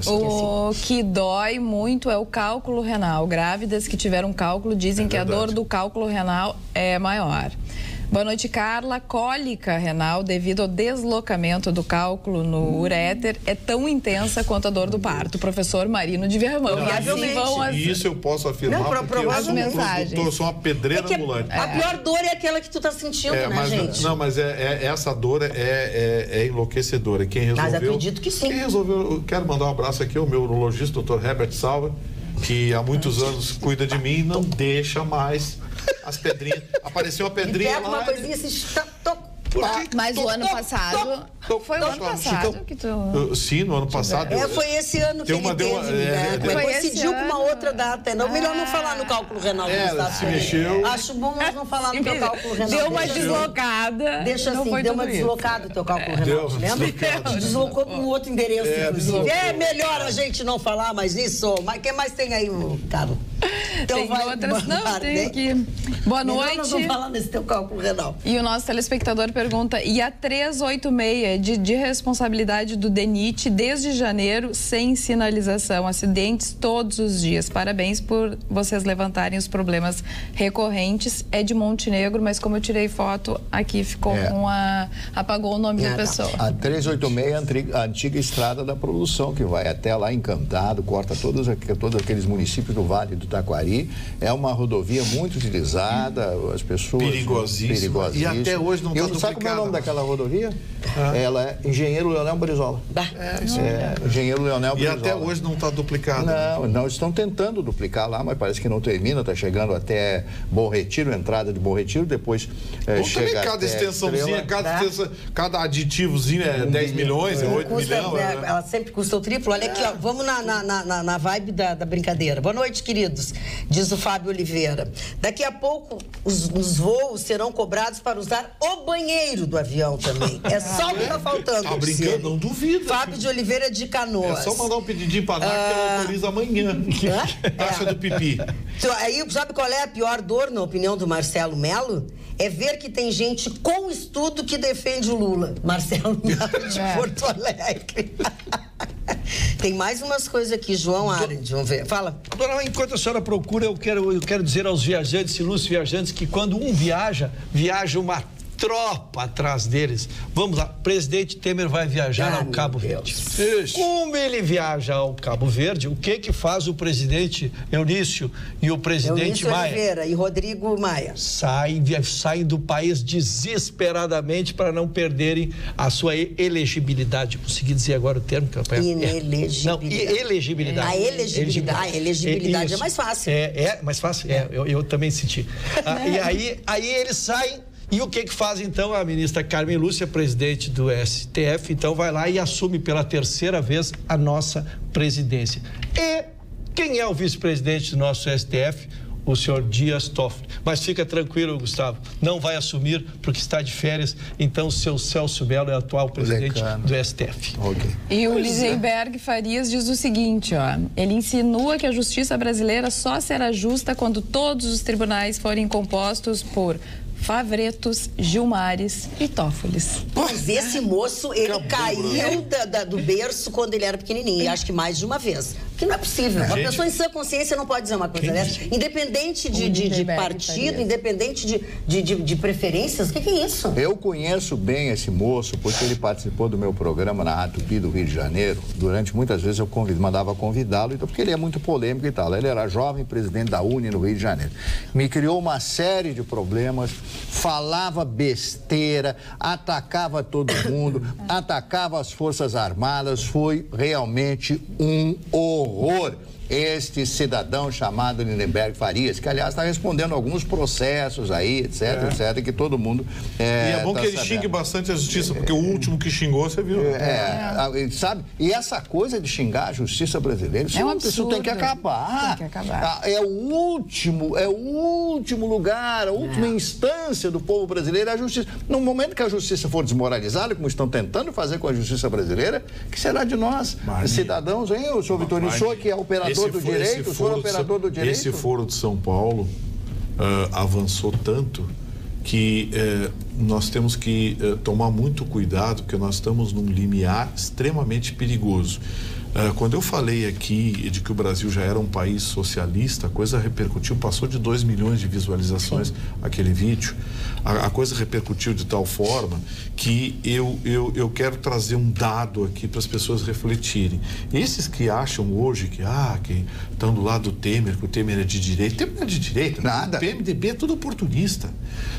o que dói muito é o cálculo renal. Grávidas que tiveram cálculo dizem que a dor do cálculo renal é maior. Boa noite, Carla. Cólica renal devido ao deslocamento do cálculo no uréter é tão intensa quanto a dor do parto. Professor Marino de Vermão. E assim vão isso eu posso afirmar porque eu sou uma pedreira ambulante. A pior dor é aquela que tu tá sentindo, né, gente? Não, mas essa dor é enlouquecedora. Quem resolveu... Mas acredito que sim. Quem resolveu... Eu quero mandar um abraço aqui ao meu urologista, Dr. Herbert Sauer, que há muitos anos cuida de mim e não deixa mais as pedrinhas. Apareceu a pedrinha lá. Uma coisinha assim, mas o ano passado... Foi o ano passado que tu... Sim, no ano passado. Foi esse ano que ele teve. Coincidiu com uma outra data. Melhor não falar no cálculo renal. Se mexeu. Acho bom nós não falar no teu cálculo renal. Deu uma deslocada. Deixa assim, deu uma deslocada o teu cálculo renal. Lembra? Deslocou para um outro endereço, inclusive. É melhor a gente não falar mais isso. Mas o que mais tem aí, Carlos? Então tem outras? Não, tem aqui. Boa noite. Nós vamos falar nesse teu cálculo renal. E o nosso telespectador pergunta, e a 386 de responsabilidade do DENIT desde janeiro sem sinalização, acidentes todos os dias. Parabéns por vocês levantarem os problemas recorrentes. É de Montenegro, mas como eu tirei foto, aqui ficou com apagou o nome da pessoa. A 386 é a antiga estrada da produção, que vai até lá Encantado, corta todos aqueles municípios do Vale do Taquari. É uma rodovia muito utilizada, as pessoas... Perigosíssima. E até hoje não está duplicada. Sabe como é o nome daquela rodovia? Ela é Engenheiro Leonel Brizola. Engenheiro Leonel Brizola. E até hoje não está duplicada. Não, estão tentando duplicar lá, mas parece que não termina, está chegando até Bom Retiro, entrada de Bom Retiro, depois chega até cada extensãozinha, cada aditivozinho é 10 milhões, é 8 milhões. Ela sempre custa o triplo. Olha aqui, ó, vamos na vibe da brincadeira. Boa noite, queridos, diz o Fábio Oliveira. Daqui a pouco os voos serão cobrados para usar o banheiro do avião também. É só o que está faltando. Tá brincando, não duvido. Fábio de Oliveira de Canoas. É só mandar um pedidinho para dar que ela autoriza amanhã. Taxa do pipi. Então, aí, sabe qual é a pior dor, na opinião do Marcelo Melo? É ver que tem gente com estudo que defende o Lula. Marcelo Melo de Porto Alegre. Tem mais umas coisas aqui, João Arendt, vamos ver. Fala. Dona, enquanto a senhora procura, eu quero dizer aos viajantes, ilustres viajantes, que quando um viaja uma tropa atrás deles. Vamos lá, presidente Temer vai viajar ao Cabo Verde. Como ele viaja ao Cabo Verde, o que faz o presidente Eunício e o presidente Maia? Oliveira e Rodrigo Maia. Saem do país desesperadamente para não perderem a sua elegibilidade. Consegui dizer agora o termo? Inelegibilidade. Não, elegibilidade. A elegibilidade. A elegibilidade é mais fácil. É mais fácil? Eu também senti. E aí eles saem. E o que faz, então, a ministra Carmen Lúcia, presidente do STF, então vai lá e assume pela terceira vez a nossa presidência. E quem é o vice-presidente do nosso STF? O senhor Dias Toffoli. Mas fica tranquilo, Gustavo, não vai assumir porque está de férias, então o seu Celso Melo é o atual presidente do STF. Okay. E o Lisenberg Farias diz o seguinte, ó, ele insinua que a justiça brasileira só será justa quando todos os tribunais forem compostos por Favretos, Gilmares e Tófolis. Mas esse moço, ele caiu do berço quando ele era pequenininho, e acho que mais de uma vez. Porque não é possível. Uma pessoa em sã consciência não pode dizer uma coisa dessa. Independente de partido, independente de preferências, o que é isso? Eu conheço bem esse moço, porque ele participou do meu programa na Rádio Tupi do Rio de Janeiro. Durante muitas vezes eu mandava convidá-lo, então, porque ele é muito polêmico e tal. Ele era jovem presidente da UNE no Rio de Janeiro. Me criou uma série de problemas, falava besteira, atacava todo mundo, atacava as Forças Armadas, foi realmente um horror. Este cidadão chamado Lindenberg Farias, que aliás está respondendo alguns processos aí, etc, que todo mundo e é bom que ele xingue bastante a justiça, porque o último que xingou, você viu. Sabe? E essa coisa de xingar a justiça brasileira, isso isso tem que acabar. Tem que acabar. É o último lugar, a última instância do povo brasileiro é a justiça. No momento que a justiça for desmoralizada, como estão tentando fazer com a justiça brasileira, que será de nós, cidadãos, hein? O senhor Vitorino Souza, que é operador do direito, operador do direito. Esse foro de São Paulo avançou tanto que nós temos que tomar muito cuidado, porque nós estamos num limiar extremamente perigoso. Quando eu falei aqui de que o Brasil já era um país socialista, a coisa repercutiu, passou de 2 milhões de visualizações aquele vídeo. A coisa repercutiu de tal forma que eu quero trazer um dado aqui para as pessoas refletirem. Esses que acham hoje que estão do lado do Temer, que o Temer é de direita. O Temer não é de direita, nada. O PMDB é tudo oportunista.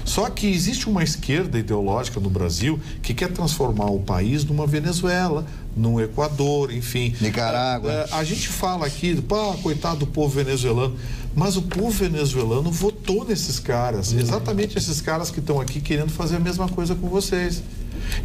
Só que existe uma esquerda ideológica no Brasil que quer transformar o país numa Venezuela, no Equador, enfim. Nicarágua. A gente fala aqui, coitado do povo venezuelano, mas o povo venezuelano votou nesses caras, exatamente esses caras que estão aqui querendo fazer a mesma coisa com vocês.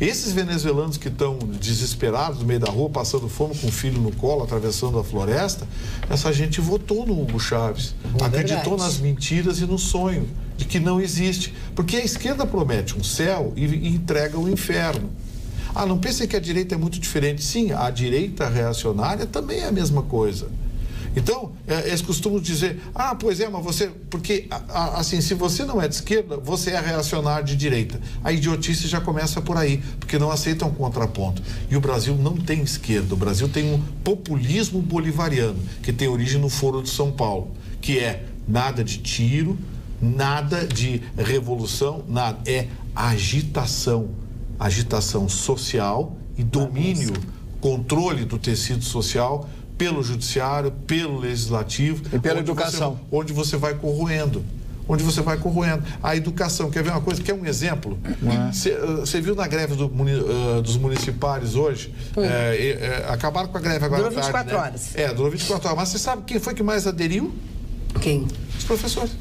Esses venezuelanos que estão desesperados no meio da rua, passando fome com o filho no colo, atravessando a floresta, essa gente votou no Hugo Chávez, acreditou nas mentiras e no sonho de que não existe, porque a esquerda promete um céu e entrega o inferno. Não pensem que a direita é muito diferente. Sim, a direita reacionária também é a mesma coisa. Então, eles costumam dizer, pois é, mas você... Porque, assim, se você não é de esquerda, você é reacionário de direita. A idiotice já começa por aí, porque não aceitam um contraponto. E o Brasil não tem esquerda. O Brasil tem um populismo bolivariano, que tem origem no Foro de São Paulo, que é nada de tiro, nada de revolução, nada. É agitação social e domínio, controle do tecido social pelo judiciário, pelo legislativo e pela educação, onde você vai corroendo. A educação, quer ver uma coisa? Quer um exemplo? Você viu na greve dos municipários hoje? Acabaram com a greve agora à tarde. Durou 24 horas. Durou 24 horas. Mas você sabe quem foi que mais aderiu? Quem? Os professores.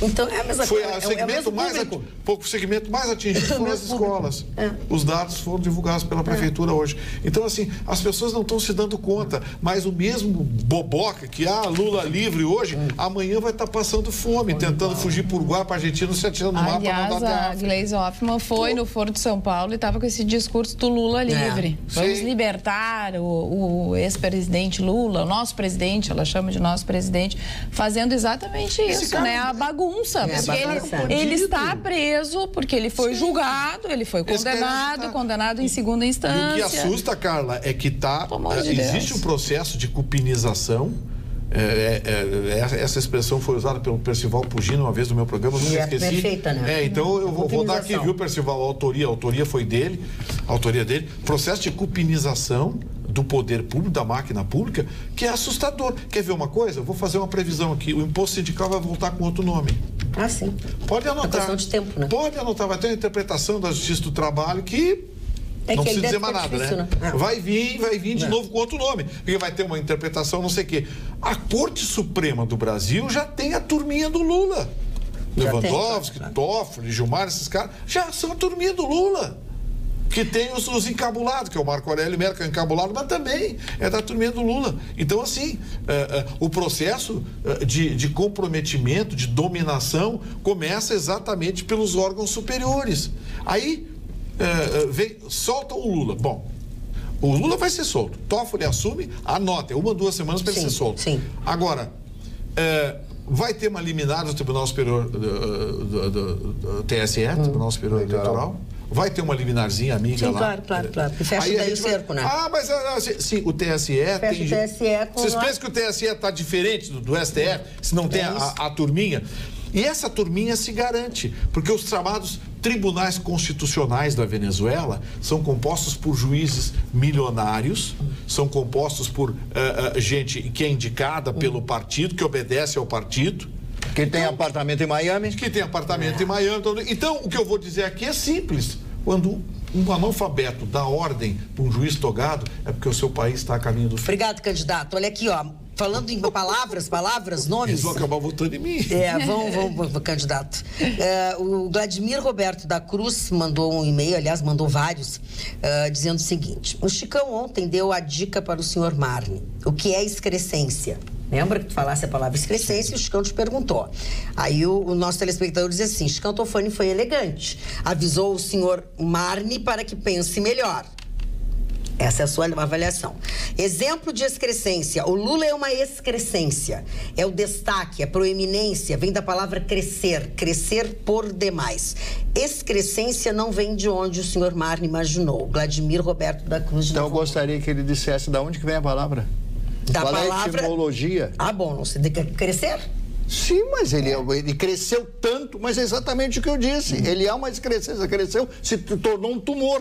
Então, é a mesma Foi coisa. o segmento mais atingido foram as escolas. Os dados foram divulgados pela prefeitura hoje. Então, assim, as pessoas não estão se dando conta, mas o mesmo boboca que Lula livre hoje, amanhã vai estar passando fome, tentando fugir por Uruguai para a Argentina, se atirando no mar para nadar de a Gleisi Hoffmann foi no Foro de São Paulo e estava com esse discurso do Lula livre. Vamos libertar o ex-presidente Lula, o nosso presidente, ela chama de nosso presidente, fazendo exatamente isso, né? A bagunça. Porque ele está preso, porque ele foi julgado, ele foi condenado em segunda instância. E o que assusta, Carla, é que existe um processo de cupinização. Essa expressão foi usada pelo Percival Pugino uma vez no meu programa, nunca esqueci. É perfeita, né? Então eu vou dar aqui, viu, Percival, a autoria foi dele, processo de cupinização do poder público, da máquina pública, que é assustador. Quer ver uma coisa? Eu vou fazer uma previsão aqui. O imposto sindical vai voltar com outro nome. Sim. Pode anotar. É questão de tempo, né? Pode anotar. Vai ter uma interpretação da Justiça do Trabalho que não precisa dizer mais nada, difícil, né? Vai vir de novo com outro nome. Porque vai ter uma interpretação, não sei o quê. A Corte Suprema do Brasil já tem a turminha do Lula. Lewandowski, Toffoli, Gilmar, esses caras já são a turminha do Lula. Que tem os encabulados, que é o Marco Aurélio Melo, que é encabulado, mas também é da turminha do Lula. Então, assim, o processo de comprometimento, de dominação, começa exatamente pelos órgãos superiores. Aí, soltam o Lula. Bom, o Lula vai ser solto. Toffoli assume, anota, 1 ou 2 semanas para ele ser solto. Sim. Agora, vai ter uma liminar do Tribunal Superior do TSE, Tribunal Superior Eleitoral. Vai ter uma liminarzinha amiga lá. Claro. Porque fecha daí o cerco, né? Mas sim, o TSE fecha o TSE com... Vocês pensam que o TSE está diferente do STF, se não tem a turminha? E essa turminha se garante, porque os chamados tribunais constitucionais da Venezuela são compostos por juízes milionários, são compostos por gente que é indicada pelo partido, que obedece ao partido. Que tem apartamento em Miami. Então, o que eu vou dizer aqui é simples. Quando um analfabeto dá ordem para um juiz togado, é porque o seu país está a caminho do fim. Obrigado, candidato. Olha aqui, falando em palavras, nomes... Eles vão acabar votando em mim. Vão, candidato. O Vladimir Roberto da Cruz mandou um e-mail, aliás, mandou vários, dizendo o seguinte: o Chicão ontem deu a dica para o senhor Marne. O que é excrescência? Lembra que tu falasse a palavra excrescência e o Chicão te perguntou. Aí o nosso telespectador diz assim: Chicão Tofani foi elegante. Avisou o senhor Marne para que pense melhor. Essa é a sua avaliação. Exemplo de excrescência. O Lula é uma excrescência. É o destaque, a proeminência, vem da palavra crescer. Crescer por demais. Excrescência não vem de onde o senhor Marne imaginou. Vladimir Roberto da Cruz. Então eu gostaria que ele dissesse de onde que vem a palavra. Qual é a etimologia? Não sei. Crescer? Sim, mas ele cresceu tanto, mas é exatamente o que eu disse. Ele é uma excrescência, cresceu, se tornou um tumor.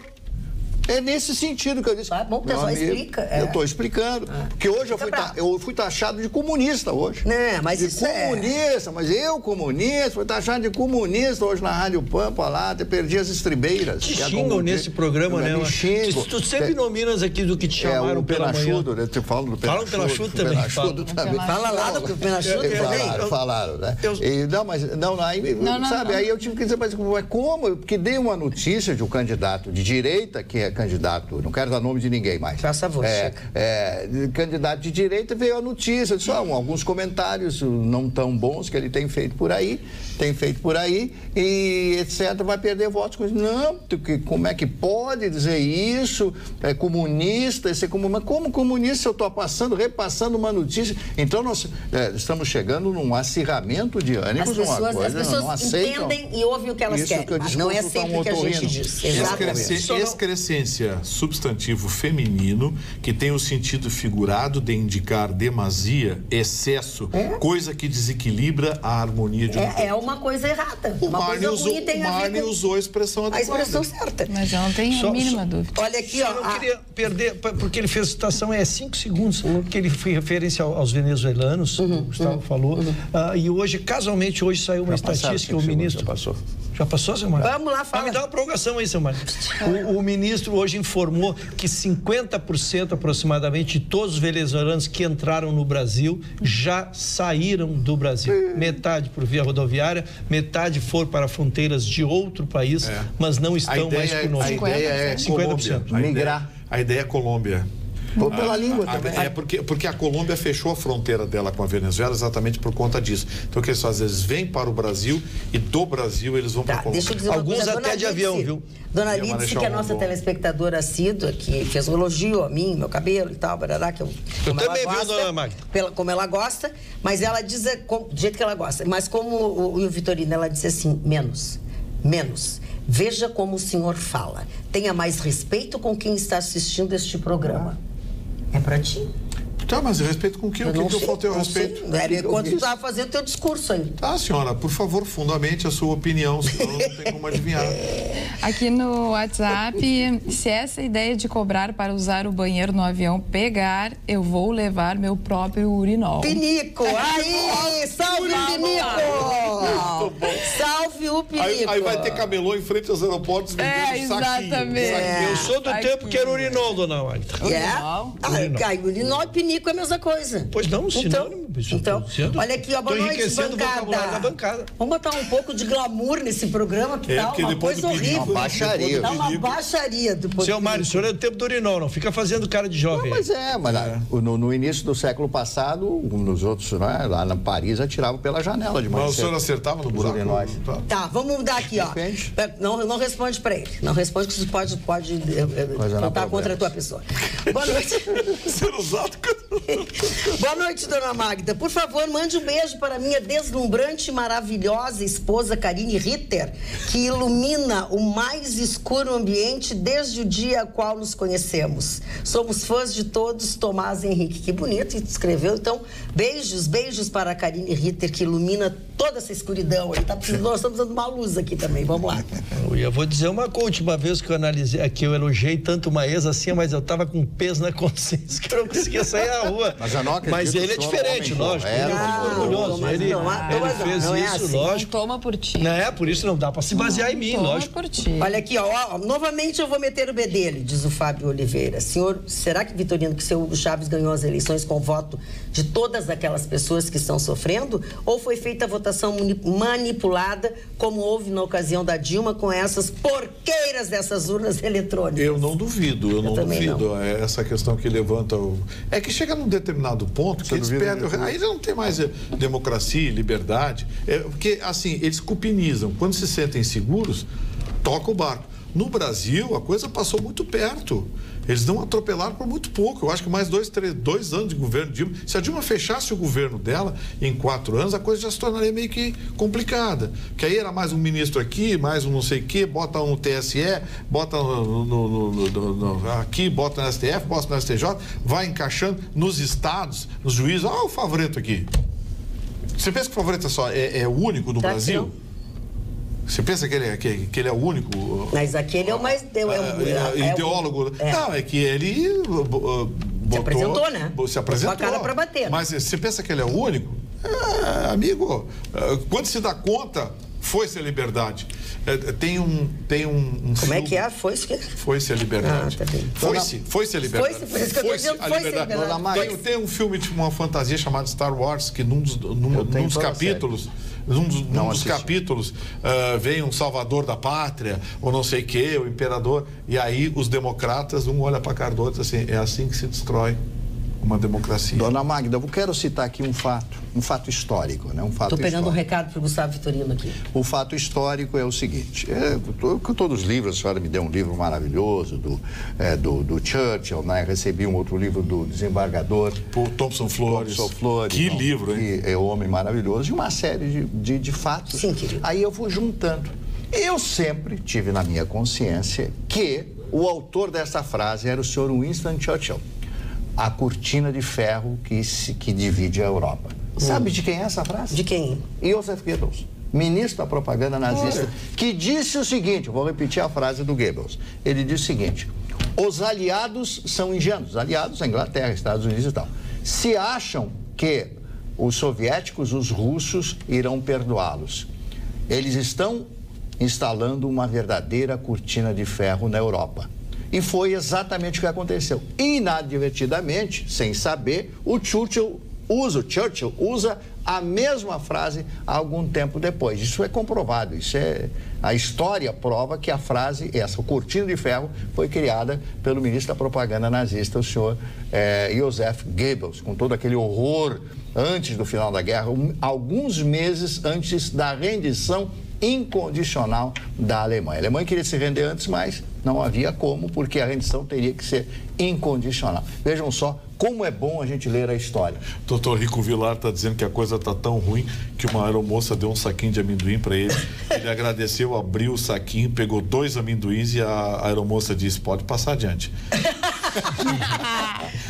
É nesse sentido que eu disse. Bom, o pessoal explica. Eu estou explicando. Porque hoje eu fui taxado de comunista hoje. Mas de comunista, mas eu comunista, fui taxado de comunista hoje na Rádio Pampa lá, perdi as estribeiras. Te xingam nesse programa, né? Tu sempre nominas aqui do que te chamaram pela manhã. Né? Tu fala do Penachudo. Fala do Penachudo também. Fala lá do Penachudo também. Falaram, né? Aí eu tive que dizer, mas como? Porque dei uma notícia de um candidato de direita, que é candidato, não quero dar nome de ninguém mais. Faça você. Candidato de direita, veio a notícia, só alguns comentários não tão bons que ele tem feito por aí, e etc, vai perder votos. Não, como é que pode dizer isso? É comunista, mas como comunista se eu estou repassando uma notícia? Então nós estamos chegando num acirramento de ânimos, as pessoas não aceitam. Entendem e ouvem o que elas querem, mas não é sempre que a gente diz. Excrescência referência substantivo feminino que tem o sentido figurado de indicar demasia, excesso, coisa que desequilibra a harmonia de um É uma coisa errada. O Marne usou a expressão adequada. A expressão certa. Mas eu não tenho a mínima dúvida. Olha aqui, ó. Eu não queria perder, porque ele fez a citação 5 segundos, que ele fez referência aos venezuelanos, o Gustavo falou, e hoje, casualmente, saiu uma estatística que o ministro... Já passou. Já passou, seu Mário? Vamos lá, fala. Me dá uma prorrogação aí, seu Mário. O ministro hoje informou que 50% aproximadamente de todos os venezuelanos que entraram no Brasil já saíram do Brasil. Metade por via rodoviária, metade foram para fronteiras de outro país, mas não estão mais conosco. A ideia é 50%. Migrar. A ideia é Colômbia. Ou pela língua também. É porque a Colômbia fechou a fronteira dela com a Venezuela exatamente por conta disso. Então, o que eles fazem? Eles vêm para o Brasil e do Brasil eles vão para a Colômbia. Deixa eu dizer uma Alguns coisa, até de avião, viu? Dona Lídice, que é a nossa telespectadora assídua, que fez um elogio a mim, meu cabelo e tal, barará, que eu também vi, dona Magda. Como ela gosta, mas ela diz do jeito que ela gosta. Mas como o Vitorino, ela disse assim, menos. Veja como o senhor fala. Tenha mais respeito com quem está assistindo este programa. É pra ti. Tá, mas respeito com o que? O que eu faltei ao respeito? Enquanto tu estava fazendo o teu discurso aí. Tá, senhora, por favor, fundamente a sua opinião, senão não tem como adivinhar. Aqui no WhatsApp, se essa ideia de cobrar para usar o banheiro no avião pegar, eu vou levar meu próprio urinol. Pinico! Aí! Salve o Pinico! Salve o Pinico! Aí vai ter camelô em frente aos aeroportos vendendo saquinho. Exatamente. Eu sou do tempo que era urinol, dona Magda. Aí urinol e pinico é a mesma coisa. Pois não, sinônimo. Então, olha aqui, ó, boa noite, bancada. Vamos botar um pouco de glamour nesse programa, que tá uma coisa horrível. Uma baixaria. Tá uma baixaria do Seu Mário, o senhor é do tempo do urinol, não fica fazendo cara de jovem. No início do século passado, nos outros, né, lá na Paris, atiravam pela janela de manhã. Mas o senhor acertava no buraco? Tá, vamos mudar aqui, ó. Não responde pra ele. Não responde, que isso pode contar contra a tua pessoa. Boa noite. Ser usado. Boa noite, dona Magda. Por favor, mande um beijo para minha deslumbrante e maravilhosa esposa Karine Ritter, que ilumina o mais escuro ambiente desde o dia a qual nos conhecemos. Somos fãs de todos, Tomás Henrique. Que bonito, escreveu. Então, beijos para a Karine Ritter, que ilumina toda essa escuridão. Nós estamos dando uma luz aqui também. Vamos lá. Eu vou dizer uma coisa. Última vez que eu analisei, que eu elogiei tanto uma ex assim, mas eu tava com peso na consciência que eu não conseguia sair à rua. Mas ele é diferente, lógico. Ele é orgulhoso. Ele fez isso, lógico. Toma por ti. Não é, por isso não dá pra se basear em mim, lógico. Por ti. Olha aqui, ó, novamente eu vou meter o bedelho, diz o Fábio Oliveira. Senhor, será que, Vitorino, que seu Hugo Chávez ganhou as eleições com o voto de todas aquelas pessoas que estão sofrendo? Ou foi feita a votação manipulada, como houve na ocasião da Dilma, com essas porqueiras dessas urnas eletrônicas? Eu não duvido, eu não duvido. Não. Essa questão que levanta É que chega num determinado ponto que eles perdem. Aí não tem mais democracia, liberdade. Porque, assim, eles cupinizam. Quando se sentem seguros, toca o barco. No Brasil, a coisa passou muito perto. Eles não atropelaram por muito pouco. Eu acho que mais 2 anos de governo Dilma. Se a Dilma fechasse o governo dela em 4 anos, a coisa já se tornaria meio que complicada. Porque aí era mais um ministro aqui, mais um não sei o quê, bota um TSE, bota aqui, bota no STF, bota no STJ, vai encaixando nos estados, nos juízes. Olha o favorito aqui. Você pensa que o favorito é o único no Brasil? Você pensa que ele é o único? Mas aquele é o mais... ideólogo. Não, é que ele se apresentou, né? Se apresentou. Botou a cara pra bater. Mas você pensa que ele é o único? Amigo, quando se dá conta, foi-se a liberdade. Tem um Como é que é? Foi-se que? Foi-se a liberdade. Tá bem. Foi-se a liberdade. Foi-se a liberdade. Tem um filme de uma fantasia chamado Star Wars, que num dos capítulos... Num dos capítulos vem um salvador da pátria, ou não sei o que, o imperador, e aí os democratas, um olha para a cara do outro assim, é assim que se destrói uma democracia. Dona Magda, eu quero citar aqui um fato histórico, né? Estou pegando um recado para o Gustavo Vitorino aqui. O fato histórico é o seguinte, com todos os livros, a senhora me deu um livro maravilhoso do Churchill, né? Recebi um outro livro do desembargador Thompson Flores. Que livro, hein? Que é um homem maravilhoso, e uma série de fatos. Sim, querido. Aí eu vou juntando. Eu sempre tive na minha consciência que o autor dessa frase era o senhor Winston Churchill. A cortina de ferro que divide a Europa. Sabe de quem é essa frase? De quem? Joseph Goebbels, ministro da propaganda nazista, que disse o seguinte, vou repetir a frase do Goebbels. Ele disse o seguinte: os aliados são ingênuos, aliados a Inglaterra, Estados Unidos e tal. Se acham que os soviéticos, os russos, irão perdoá-los. Eles estão instalando uma verdadeira cortina de ferro na Europa. E foi exatamente o que aconteceu. Inadvertidamente, sem saber, o Churchill usa a mesma frase algum tempo depois. Isso é comprovado, a história prova que a frase, essa, o cortina de ferro, foi criada pelo ministro da propaganda nazista, o senhor Joseph Goebbels, com todo aquele horror antes do final da guerra, alguns meses antes da rendição incondicional da Alemanha. A Alemanha queria se render antes, mas não havia como, porque a rendição teria que ser incondicional. Vejam só como é bom a gente ler a história. Doutor Rico Vilar está dizendo que a coisa está tão ruim que uma aeromoça deu um saquinho de amendoim para ele. Ele agradeceu, abriu o saquinho, pegou 2 amendoins e a aeromoça disse: pode passar adiante.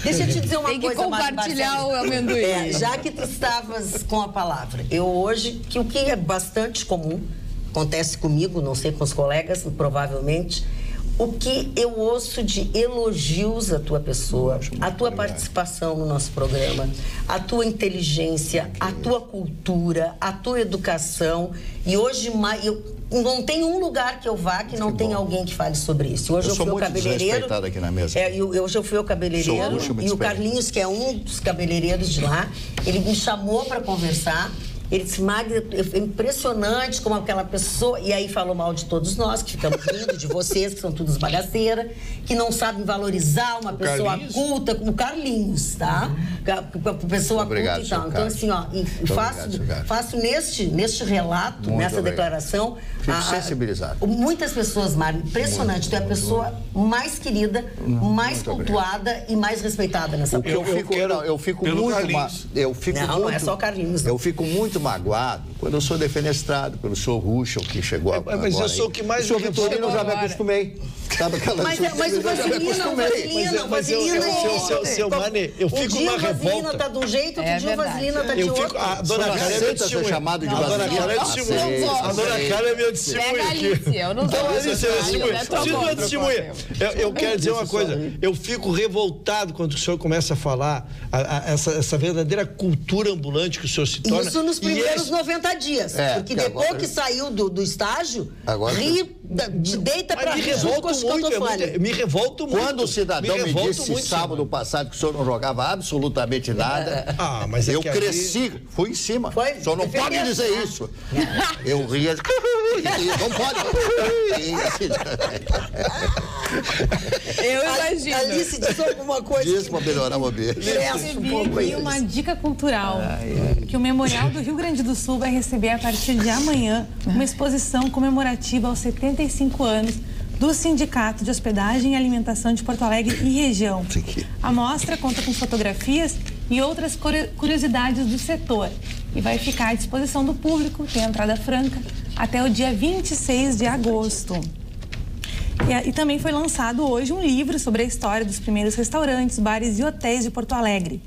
Deixa eu te dizer uma coisa. Tem que compartilhar o amendoim. Já que tu estavas com a palavra, eu hoje, que o que é bastante comum, acontece comigo, não sei com os colegas, provavelmente, o que eu ouço de elogios à tua pessoa, a tua participação no nosso programa, a tua inteligência, a tua cultura, a tua educação. E hoje não tem um lugar que eu vá que não tenha alguém que fale sobre isso. Hoje eu fui ao cabeleireiro. Aqui na mesa. Hoje eu fui ao cabeleireiro e o Carlinhos, que é um dos cabeleireiros de lá, ele me chamou para conversar. Ele disse: Magda, é impressionante como aquela pessoa... E aí falou mal de todos nós, que ficamos rindo, de vocês, que são todos bagaceiras, que não sabem valorizar uma pessoa Carlinhos? Culta, como o Carlinhos, tá? Pessoa Obrigado, culta e tal. Então, assim, ó, faço neste relato, Muito nessa obrigado. Declaração... Fico sensibilizado. Muitas pessoas, Mário, impressionante. Tu é a pessoa mais querida, mais cultuada e mais respeitada nessa Eu fico não é só o Carlinhos. Eu fico muito magoado quando eu sou defenestrado pelo senhor Ruschel, que chegou agora. Mas eu sou o que mais... O senhor Vitorino eu já me acostumei. Sabe aquela... Mas o Vaselina... Seu Mane, eu fico uma revolta. O Vaselina tá de um jeito, outro dia o Vaselina tá de outro. A dona Cara é meu testemunho. Chamado de A dona Cara é testemunho. A dona Cara é meu testemunho aqui. Eu não sou testemunha. Eu quero dizer uma coisa. Eu fico revoltado quando o senhor começa a falar essa verdadeira cultura ambulante que o senhor se torna. Isso nos primeiros 90 dias. Porque depois que saiu do estágio, deita pra rir junto com os cotofanes. Me revolto muito. Quando o cidadão me disse sábado passado que o senhor não jogava absolutamente nada, mas eu cresci, fui em cima. O senhor não pode dizer isso. Eu ria. Não pode. Eu imagino. Alice, diz alguma coisa. Diz pra melhorar o ambiente. Recebi aqui uma dica cultural, que o Memorial do Rio Grande do Sul vai receber a partir de amanhã uma exposição comemorativa aos 75 anos do Sindicato de Hospedagem e Alimentação de Porto Alegre e região. A mostra conta com fotografias e outras curiosidades do setor e vai ficar à disposição do público, tem entrada franca, até o dia 26 de agosto. E também foi lançado hoje um livro sobre a história dos primeiros restaurantes, bares e hotéis de Porto Alegre.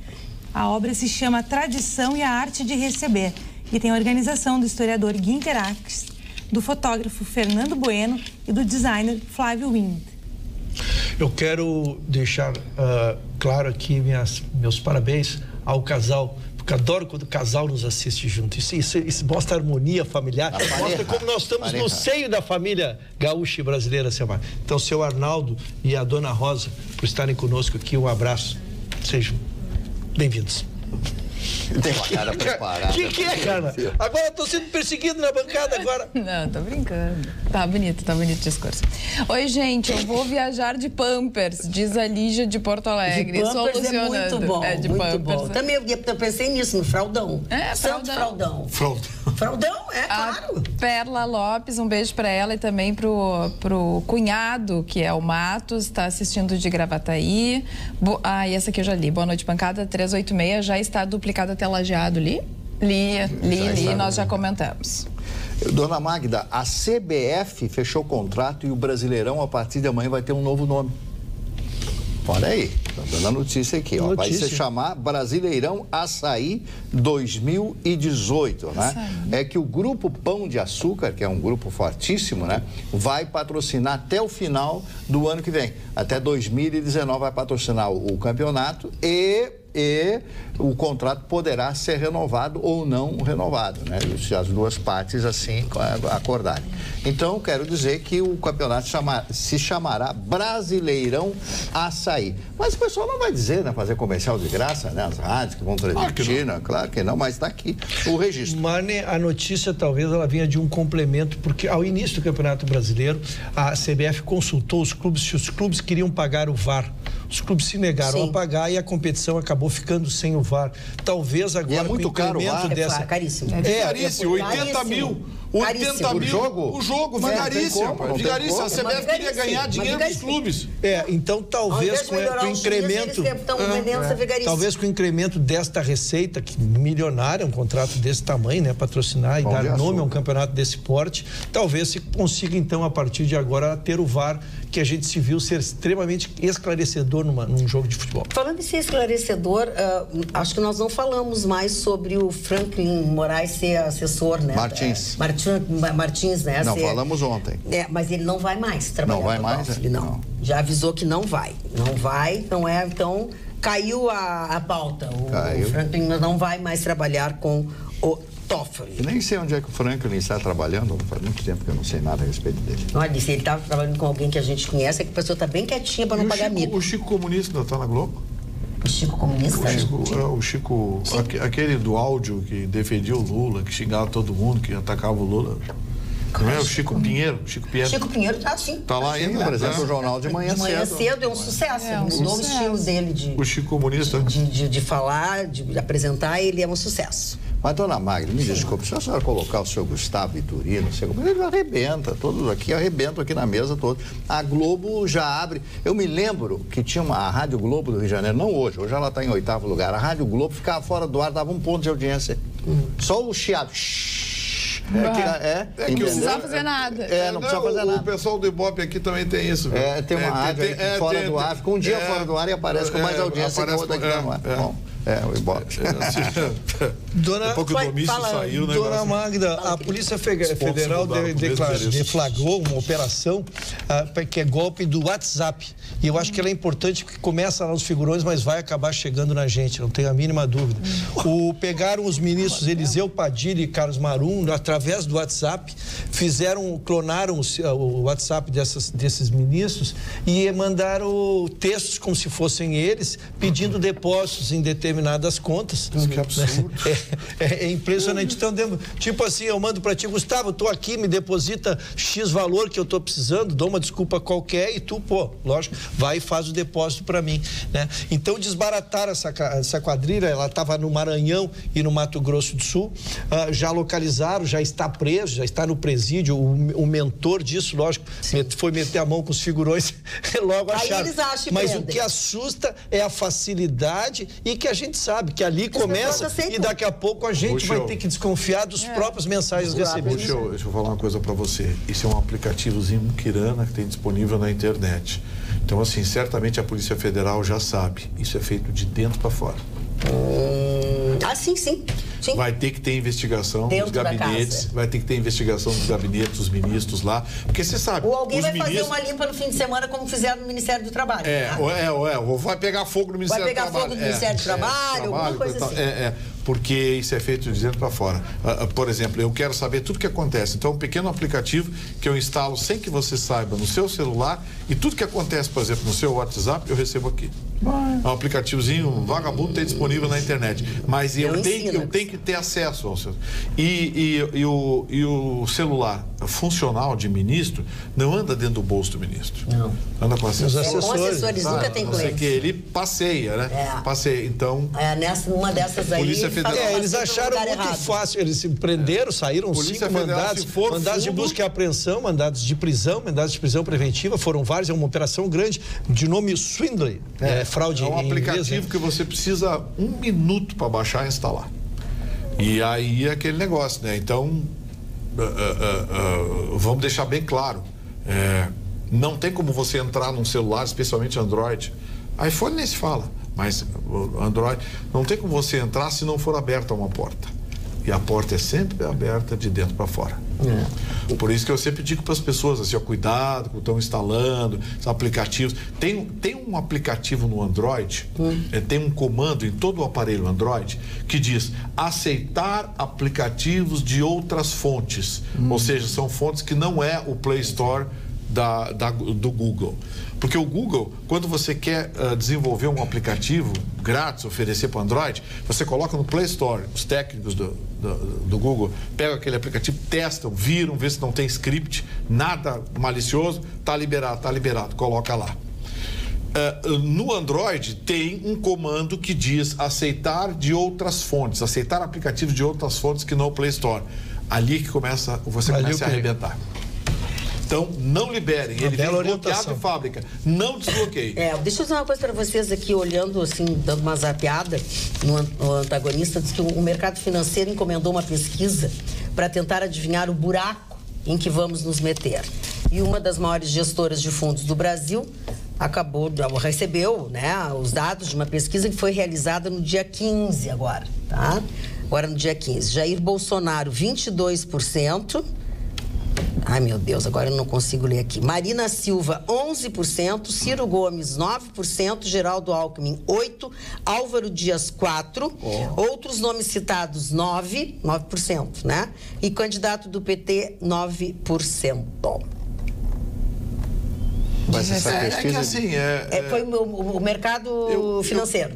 A obra se chama Tradição e a Arte de Receber e tem a organização do historiador Guinter Ax, do fotógrafo Fernando Bueno e do designer Flávio Wind. Eu quero deixar claro aqui meus parabéns ao casal, porque adoro quando o casal nos assiste junto. Isso mostra a harmonia familiar, mostra como nós estamos no seio da família gaúcha e brasileira, Selmar. Então, seu Arnaldo e a dona Rosa, por estarem conosco aqui, um abraço. Sejam bem-vindos. Tem uma cara preparada. Que é, cara? Agora eu tô sendo perseguido na bancada agora. Não, tô brincando. Tá bonito o discurso. Oi, gente, eu vou viajar de Pampers, diz a Lígia de Porto Alegre. De Pampers é muito bom. De muito Pampers. Bom. Também eu pensei nisso, no fraldão. Santo fraldão. Fraldão, claro. A Perla Lopes, um beijo pra ela e também pro cunhado, que é o Matos, está assistindo de Gravataí. E essa aqui eu já li. Boa noite, bancada 386, já está duplicada até Lajeado, li, nós já comentamos. Dona Magda, a CBF fechou o contrato e o Brasileirão, a partir de amanhã, vai ter um novo nome. Olha aí, tá dando a notícia aqui, ó. Vai se chamar Brasileirão Açaí 2018, né? Açaí. É que o Grupo Pão de Açúcar, que é um grupo fortíssimo, né? Vai patrocinar até o final do ano que vem. Até 2019 vai patrocinar o campeonato e o contrato poderá ser renovado ou não renovado, né? Se as duas partes assim acordarem. Então, quero dizer que o campeonato se chamará Brasileirão Açaí. Mas o pessoal não vai dizer, né? Fazer comercial de graça, né? As rádios que vão transmitir, né? Claro que não, mas está aqui o registro. Mane, a notícia talvez ela venha de um complemento, porque ao início do Campeonato Brasileiro, a CBF consultou os clubes se os clubes queriam pagar o VAR. Os clubes se negaram a pagar e a competição acabou ficando sem o VAR. Talvez agora e é muito caro o VAR. É caríssimo. Caríssimo, 80 mil. 80 mil. O jogo foi caríssimo. Caríssimo. A CBF queria ganhar dinheiro dos clubes. Então talvez com o incremento. Talvez com o incremento desta receita, que milionária, um contrato desse tamanho, né? Patrocinar e dar nome a um campeonato desse porte, talvez se consiga, então, a partir de agora, ter o VAR, que a gente se viu ser extremamente esclarecedor num jogo de futebol. Falando em ser esclarecedor, acho que nós não falamos mais sobre o Franklin Moraes ser assessor, né? Martins, né? Não, falamos ontem. Mas ele não vai mais trabalhar. Não vai mais? Não. Já avisou que não vai. Não vai, então caiu a pauta. O Franklin não vai mais trabalhar com o Toffoli. Eu nem sei onde é que o Franklin está trabalhando, faz muito tempo que eu não sei nada a respeito dele. Olha, se ele estava trabalhando com alguém que a gente conhece, é que a pessoa está bem quietinha para não pagar mico. O Chico Comunista ainda está na Globo? O Chico Comunista? O Chico, aquele do áudio que defendia o Lula, que xingava todo mundo, que atacava o Lula. Não é o Chico Pinheiro? Chico Pinheiro tá sim. Tá lá ainda. Por exemplo, o Jornal de Manhã Cedo. De Manhã Cedo é um sucesso. Mudou o estilo dele o Chico Comunista. De falar, de apresentar, ele é um sucesso. Mas, dona Magda, me desculpe, se a senhora colocar o seu Gustavo Vitorino, ele arrebenta, todos aqui arrebentam aqui na mesa todos. A Globo já abre. Eu me lembro que tinha a Rádio Globo do Rio de Janeiro, não hoje ela está em 8º lugar. A Rádio Globo ficava fora do ar, dava 1 ponto de audiência. Só o chiado. Não precisava fazer nada. Não precisava fazer nada. O pessoal do Ibope aqui também tem isso. Tem uma rádio fora do ar, fica um dia fora do ar e aparece com mais audiência que a outra aqui não é. Bom. O Ibope. Dona Magda, a Polícia Federal deflagrou uma operação que é golpe do WhatsApp. E eu acho que ela é importante porque começa lá nos figurões, mas vai acabar chegando na gente, não tenho a mínima dúvida. Pegaram os ministros Eliseu Padilha e Carlos Marum através do WhatsApp, clonaram o WhatsApp desses ministros e mandaram textos como se fossem eles, pedindo depósitos em determinadas contas. Que absurdo. É impressionante. Então, tipo assim, eu mando para ti, Gustavo, tô aqui, me deposita X valor que eu tô precisando, dou uma desculpa qualquer e tu, lógico, vai e faz o depósito para mim, né? Então, desbarataram essa quadrilha, ela estava no Maranhão e no Mato Grosso do Sul, já localizaram, já está preso, já está no presídio, o mentor disso, lógico, foi meter a mão com os figurões, logo acharam. Mas o que assusta é a facilidade e que a gente sabe que ali começa e daqui a pouco a gente vai ter que desconfiar dos próprios mensagens recebidos. Deixa eu falar uma coisa para você. Isso é um aplicativozinho Muquirana que tem disponível na internet. Então, assim, certamente a Polícia Federal já sabe. Isso é feito de dentro para fora. Sim. Vai ter que ter investigação dos gabinetes, vai ter que ter investigação dos gabinetes, dos ministros lá, porque você sabe... Ou alguém vai fazer uma limpa no fim de semana, como fizeram no Ministério do Trabalho. Ou vai pegar fogo no Ministério do Trabalho. Vai pegar fogo no Ministério do Trabalho, alguma coisa assim. Porque isso é feito de dentro para fora. Por exemplo, eu quero saber tudo o que acontece. Então, um pequeno aplicativo que eu instalo sem que você saiba no seu celular e tudo que acontece, por exemplo, no seu WhatsApp, eu recebo aqui. É um aplicativozinho vagabundo, tem disponível na internet. Mas eu tenho que ter acesso ao seu. E o celular funcional de ministro não anda dentro do bolso do ministro. Não. Anda com assessores. Com assessores, nunca tem com eles. Ele passeia, né? Passeia. Então. Numa dessas aí. Polícia Federal. Eles acharam muito fácil. Eles se prenderam, saíram 5 mandados. Mandados de busca e apreensão, mandados de prisão preventiva. Foram vários. É uma operação grande, de nome Swindler. Fraude. É um aplicativo que você precisa 1 minuto para baixar e instalar. E aí é aquele negócio, né? Então, vamos deixar bem claro, não tem como você entrar num celular, especialmente Android. iPhone nem se fala, mas Android, não tem como você entrar se não for aberta uma porta. E a porta é sempre aberta de dentro para fora. Por isso que eu sempre digo para as pessoas assim, ó, cuidado com o que estão instalando, os aplicativos. Tem um aplicativo no Android, tem um comando em todo o aparelho Android que diz aceitar aplicativos de outras fontes. Ou seja, são fontes que não é o Play Store do Google. Porque o Google, quando você quer desenvolver um aplicativo grátis, oferecer para o Android, você coloca no Play Store, os técnicos do Google pegam aquele aplicativo, testam, viram, vê se não tem script, nada malicioso, tá liberado, coloca lá. No Android tem um comando que diz aceitar de outras fontes, aceitar aplicativos de outras fontes que não o Play Store. Ali que você começa a arrebentar. Então, não liberem. Ele vem bloqueado de fábrica. Não desbloqueie. Deixa eu dizer uma coisa para vocês aqui, olhando assim, dando uma zapeada no antagonista, diz que o mercado financeiro encomendou uma pesquisa para tentar adivinhar o buraco em que vamos nos meter. E uma das maiores gestoras de fundos do Brasil recebeu, né, os dados de uma pesquisa que foi realizada no dia 15 agora, tá? Agora no dia 15. Jair Bolsonaro, 22%. Ai, meu Deus, agora eu não consigo ler aqui. Marina Silva, 11%, Ciro Gomes, 9%, Geraldo Alckmin, 8%, Álvaro Dias, 4%, outros nomes citados, 9%, né? E candidato do PT, 9%. Mas essa pesquisa... foi o mercado financeiro.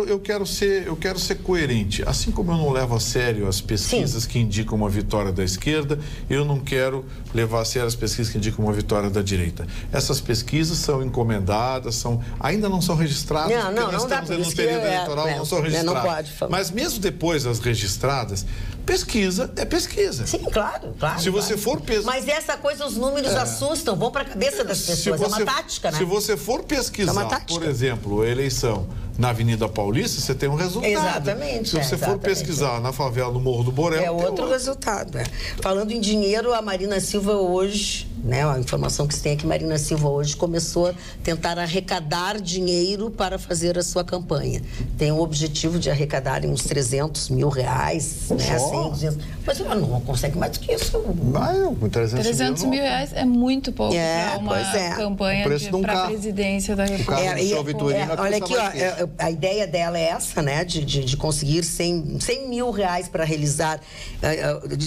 Eu quero ser coerente. Assim como eu não levo a sério as pesquisas que indicam uma vitória da esquerda, eu não quero levar a sério as pesquisas que indicam uma vitória da direita. Essas pesquisas são encomendadas, ainda não são registradas, porque nós estamos no período eleitoral, não são registradas. Não pode falar. Mas mesmo depois das registradas, pesquisa é pesquisa. Sim, claro. Se você for pesquisar... Mas essa coisa, os números assustam, vão para a cabeça das pessoas. É uma tática, né? Se você for pesquisar, por exemplo, a eleição na Avenida Paulista, você tem um resultado. Exatamente. Se você for pesquisar na favela do Morro do Borel... É outro resultado. Falando em dinheiro, a Marina Silva hoje, né, a informação que se tem é que Marina Silva hoje começou a tentar arrecadar dinheiro para fazer a sua campanha. Tem o objetivo de arrecadar uns 300 mil reais, né? Assim, 200. Mas ela não consegue mais do que isso. Com 300 mil reais é muito pouco para uma campanha para a presidência da República. Olha aqui, ó, a ideia dela é essa, né? De conseguir 100 mil reais para realizar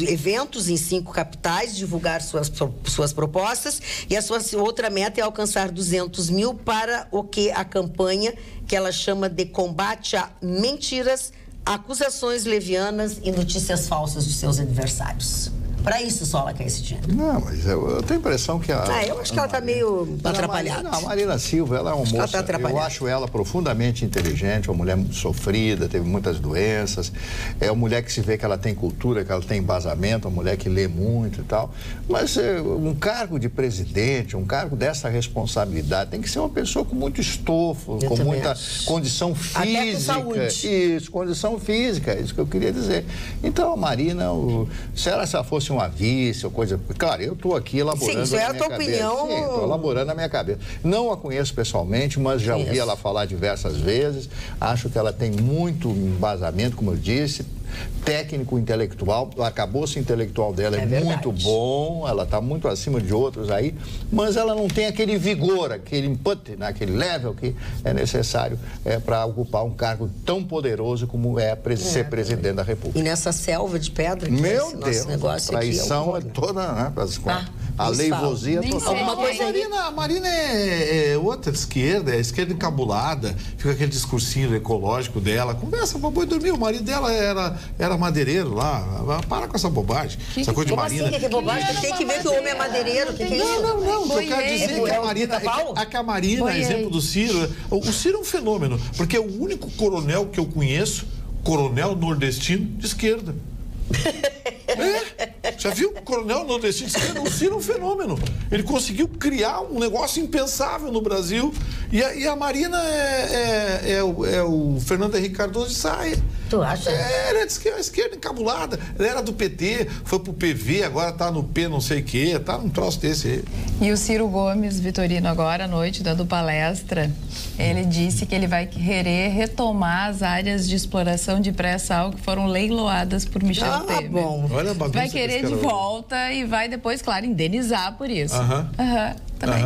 eventos em 5 capitais, divulgar suas propostas, e a sua outra meta é alcançar 200 mil para a campanha que ela chama de combate a mentiras, acusações levianas e notícias falsas de seus adversários. Para isso só ela quer esse dinheiro. Não, mas eu tenho a impressão que eu acho que ela está meio atrapalhada. A Marina Silva, ela é uma moça, eu acho ela profundamente inteligente, uma mulher sofrida, teve muitas doenças, é uma mulher que se vê que ela tem cultura, que ela tem embasamento, uma mulher que lê muito e tal, mas um cargo de presidente, um cargo dessa responsabilidade, tem que ser uma pessoa com muito estofo, com muita condição física. Até com saúde. Isso, condição física, é isso que eu queria dizer. Então, a Marina, se ela fosse uma vice ou coisa... Claro, eu estou aqui elaborando isso é a tua opinião. Sim, estou elaborando na minha cabeça. Não a conheço pessoalmente, mas já ouvi ela falar diversas vezes. Acho que ela tem muito embasamento, como eu disse, técnico, intelectual. O arcabouço intelectual dela é muito bom, ela está muito acima de outros aí, mas ela não tem aquele vigor, aquele input, aquele level que é necessário para ocupar um cargo tão poderoso como ser presidente da República. E nessa selva de pedra, meu Deus, negócio traição aqui é toda, né? A leivosia total. Alguma coisa a Marina é outra de esquerda, é esquerda encabulada, fica aquele discursinho ecológico dela, conversa pra boi dormir, o marido dela era madeireiro lá, para com essa bobagem, essa coisa de Marina. Assim, que é bobagem? Tem que ver que o homem é madeireiro, que é isso? Não, o que eu quero dizer é que a Marina, exemplo do Ciro, o Ciro é um fenômeno, porque é o único coronel que eu conheço, coronel nordestino de esquerda. Já viu o coronel nordestino? O Ciro é um fenômeno. Ele conseguiu criar um negócio impensável no Brasil E a Marina é o Fernando Henrique Cardoso de saia. Tu acha? Ela é de esquerda encabulada. Ela era do PT, foi pro PV, agora tá no P não sei o quê, tá num troço desse aí. E o Ciro Gomes, Vitorino, agora à noite, dando palestra, ele disse que ele vai querer retomar as áreas de exploração de pré-sal que foram leiloadas por Michel Temer. Bom. Olha a bagunça. Vai querer de volta e vai depois, claro, indenizar por isso. Também.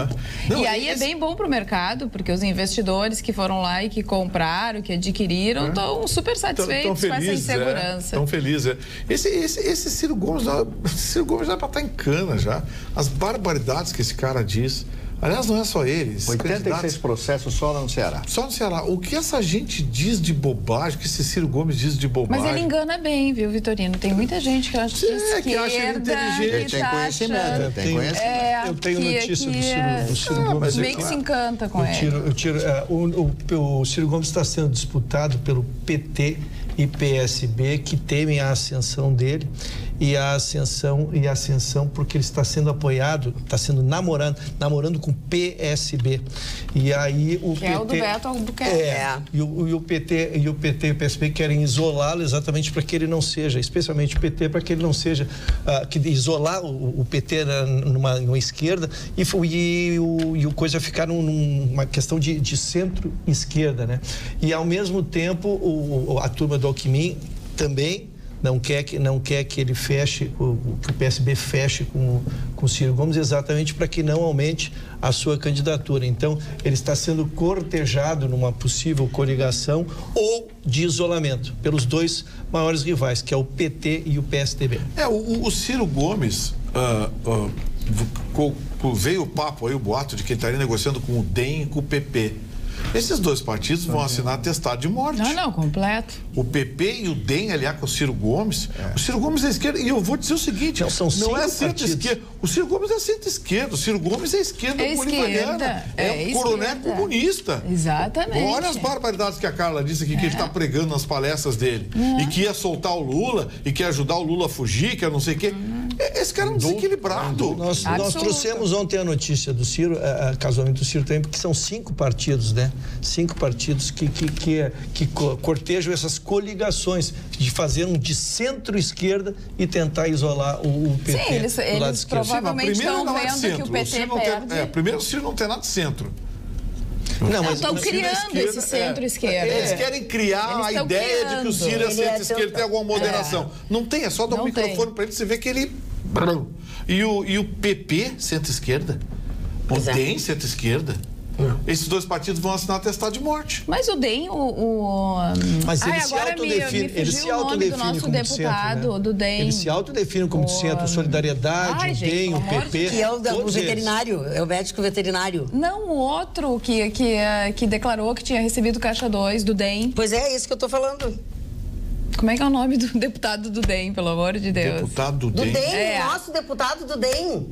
Não, e aí é bem bom para o mercado, porque os investidores que foram lá e que compraram, que adquiriram, estão super satisfeitos com essa insegurança. Estão felizes. Esse Ciro Gomes já para estar em cana já. As barbaridades que esse cara diz. Aliás, não é só ele. 86 processos só lá no Ceará. Só no Ceará. O que essa gente diz de bobagem, que esse Ciro Gomes diz de bobagem... Mas ele engana bem, viu, Vitorino? Tem muita gente que acha que que acha ele inteligente. Ele tem conhecimento, tem conhecimento. Eu tenho notícia do Ciro Gomes. Meio que se encanta com ele. O Ciro Gomes está sendo disputado pelo PT e PSB, que temem a ascensão dele e a ascensão porque ele está sendo apoiado, está sendo namorando com o PSB. E aí o PT... é o do Beto Albuquerque. E o PT e o PSB querem isolá-lo exatamente para que ele não seja, especialmente o PT, para que ele não seja, que isolar o PT numa esquerda e o coisa ficar numa questão de centro-esquerda, né? E ao mesmo tempo a turma do Alckmin também não quer que ele feche, que o PSB feche com o Ciro Gomes, exatamente para que não aumente a sua candidatura. Então, ele está sendo cortejado numa possível coligação ou de isolamento pelos dois maiores rivais, que é o PT e o PSDB. O Ciro Gomes, veio o papo aí, o boato de que ele estaria negociando com o DEM e com o PP. Esses dois partidos vão assinar atestado de morte. Não, completo. O PP e o DEM, aliás, com o Ciro Gomes. O Ciro Gomes é esquerda. E eu vou dizer o seguinte: não é centro-esquerda. O Ciro Gomes é centro-esquerda. O Ciro Gomes é esquerda bolivariana. É um coronel comunista. Exatamente. Olha as barbaridades que a Carla disse aqui, que ele está pregando nas palestras dele. E que ia soltar o Lula, e que ia ajudar o Lula a fugir, que eu não sei o quê. Esse cara é um desequilibrado. Nós trouxemos ontem a notícia do Ciro, casualmente do Ciro também, porque são 5 partidos, né? 5 partidos que cortejam essas coligações de fazer um de centro-esquerda e tentar isolar o PT. Sim, eles provavelmente estão vendo que o PT perde. Primeiro, o Ciro não tem nada de centro. Estão criando esse centro-esquerda. Eles querem criar a ideia de que o Ciro é centro-esquerda, tem alguma moderação. Não tem, é só dar um microfone para ele, você vê que ele... E o PP, centro-esquerda? O DEM, centro-esquerda? Esses dois partidos vão assinar atestado de morte. Mas o DEM, Mas ele se autodefine, ele se autodefine como deputado, centro, né? do DEM. Ele se autodefine como centro, Solidariedade, o DEM, o PP. Que é o veterinário, é o médico veterinário. Não, o outro que declarou que tinha recebido caixa 2 do DEM. Pois é isso que eu tô falando. Como é que é o nome do deputado do DEM, pelo amor de Deus? Deputado do DEM? Do DEM, nosso deputado do DEM.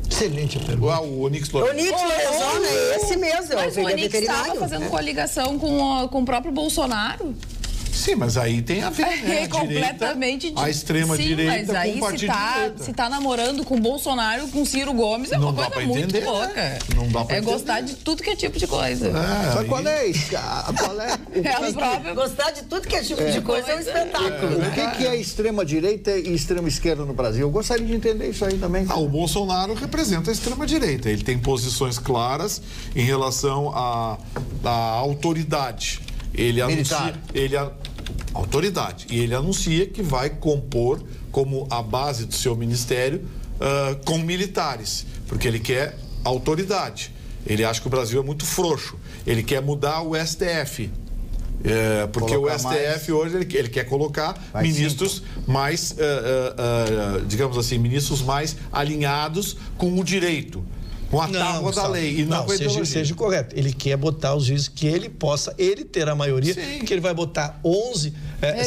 Excelente a pergunta. O Onix Lorenzoni. Onix Lorenzoni, é esse mesmo. Mas o Onix estava fazendo coligação com o próprio Bolsonaro. Sim, mas aí tem a ver, né? É completamente a extrema-direita com o partido de direita. Se tá namorando com o Bolsonaro, com o Ciro Gomes, é uma coisa muito louca. Não dá pra entender. Gostar de tudo que é tipo de coisa. Mas qual é isso? Gostar de tudo que é tipo de coisa é um espetáculo. O que é extrema-direita e extrema-esquerda no Brasil? Eu gostaria de entender isso aí também. O Bolsonaro representa a extrema-direita. Ele tem posições claras em relação à autoridade. Ele anuncia... autoridade. E ele anuncia que vai compor como a base do seu ministério com militares, porque ele quer autoridade. Ele acha que o Brasil é muito frouxo. Ele quer mudar o STF. Porque o STF hoje ele quer colocar ministros mais, digamos assim, ministros mais alinhados com o direito. Com a tábua da lei e não com a ideologia. Seja correto. Ele quer botar os juízes que ele possa, ele ter a maioria, que ele vai botar 11,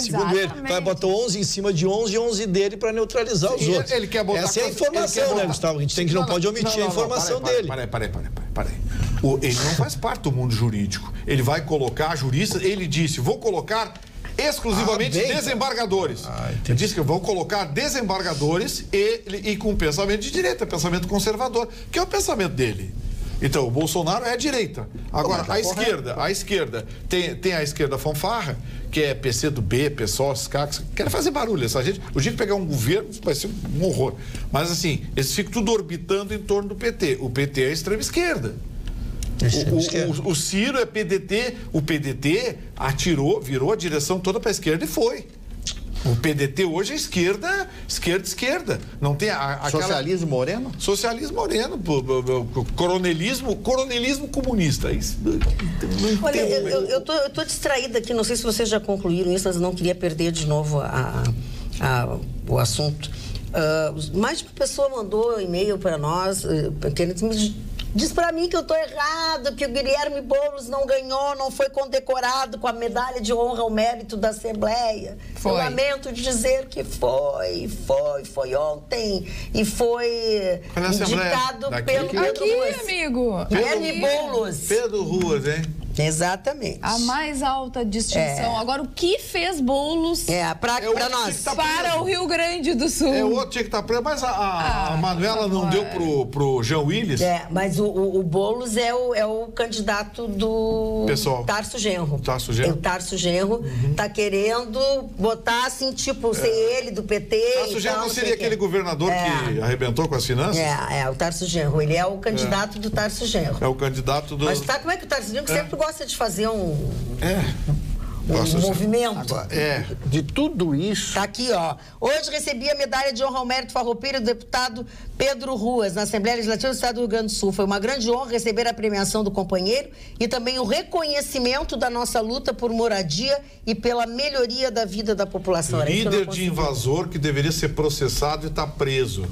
segundo ele, vai botar 11 em cima de 11 e 11 dele para neutralizar os outros. Ele quer botar... Essa é a informação, né, Gustavo? A gente não pode omitir a informação dele. Peraí. Ele não faz parte do mundo jurídico. Ele vai colocar juristas, ele disse, vou colocar exclusivamente desembargadores. Ele disse que vão colocar desembargadores e com pensamento de direita, pensamento conservador, que é o pensamento dele. Então, o Bolsonaro é a direita. Agora, a esquerda tem a esquerda fanfarra, que é PC do B, PSOL, esses caras que querem fazer barulho. Essa gente, o dia que pegar um governo, vai ser um horror. Mas, assim, eles ficam tudo orbitando em torno do PT. O PT é a extrema esquerda. O Ciro é PDT. O PDT virou a direção toda para a esquerda e foi. O PDT hoje é esquerda. Não tem aquela... Socialismo moreno? Socialismo moreno, coronelismo comunista. Isso, olha, eu tô distraída aqui, não sei se vocês já concluíram isso, mas eu não queria perder de novo o assunto. Mais de uma pessoa mandou e-mail para nós, diz para mim que eu estou errado, que o Guilherme Boulos não ganhou, não foi condecorado com a medalha de honra ao mérito da Assembleia. Eu lamento dizer que foi ontem e foi indicado pelo Pedro Ruas. Amigo. Guilherme Boulos. Pedro Ruas, hein? Exatamente. A mais alta distinção. Agora, o que fez Boulos para nós? Para o Rio Grande do Sul. É outro tinha que estar preso, mas a Manuela não deu pro Jean Willis. Mas o Boulos é o candidato do pessoal. Tarso Genro. O Tarso Genro tá querendo botar assim, tipo, ser ele do PT. Tarso Genro não seria aquele governador que arrebentou com as finanças? O Tarso Genro. Ele é o candidato do Tarso Genro. É o candidato do... Mas sabe como é que o Tarso Genro sempre gosta de fazer um movimento? De tudo isso... Tá aqui, ó. Hoje recebi a medalha de honra ao mérito farroupilha do deputado Pedro Ruas, na Assembleia Legislativa do Estado do Rio Grande do Sul. Foi uma grande honra receber a premiação do companheiro e também o reconhecimento da nossa luta por moradia e pela melhoria da vida da população. Líder de invasor que deveria ser processado e está preso.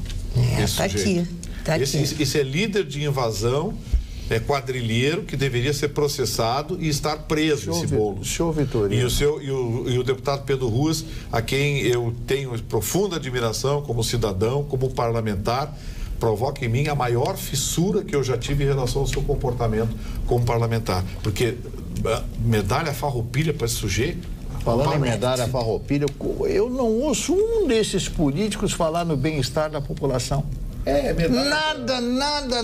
Tá aqui. Esse é líder de invasão, é quadrilheiro que deveria ser processado e estar preso, esse Boulos. Senhor Vitorino. E o deputado Pedro Ruas, a quem eu tenho profunda admiração como cidadão, como parlamentar, provoca em mim a maior fissura que eu já tive em relação ao seu comportamento como parlamentar. Porque medalha farroupilha para esse sujeito... Falando em medalha farroupilha, eu não ouço um desses políticos falar no bem-estar da população.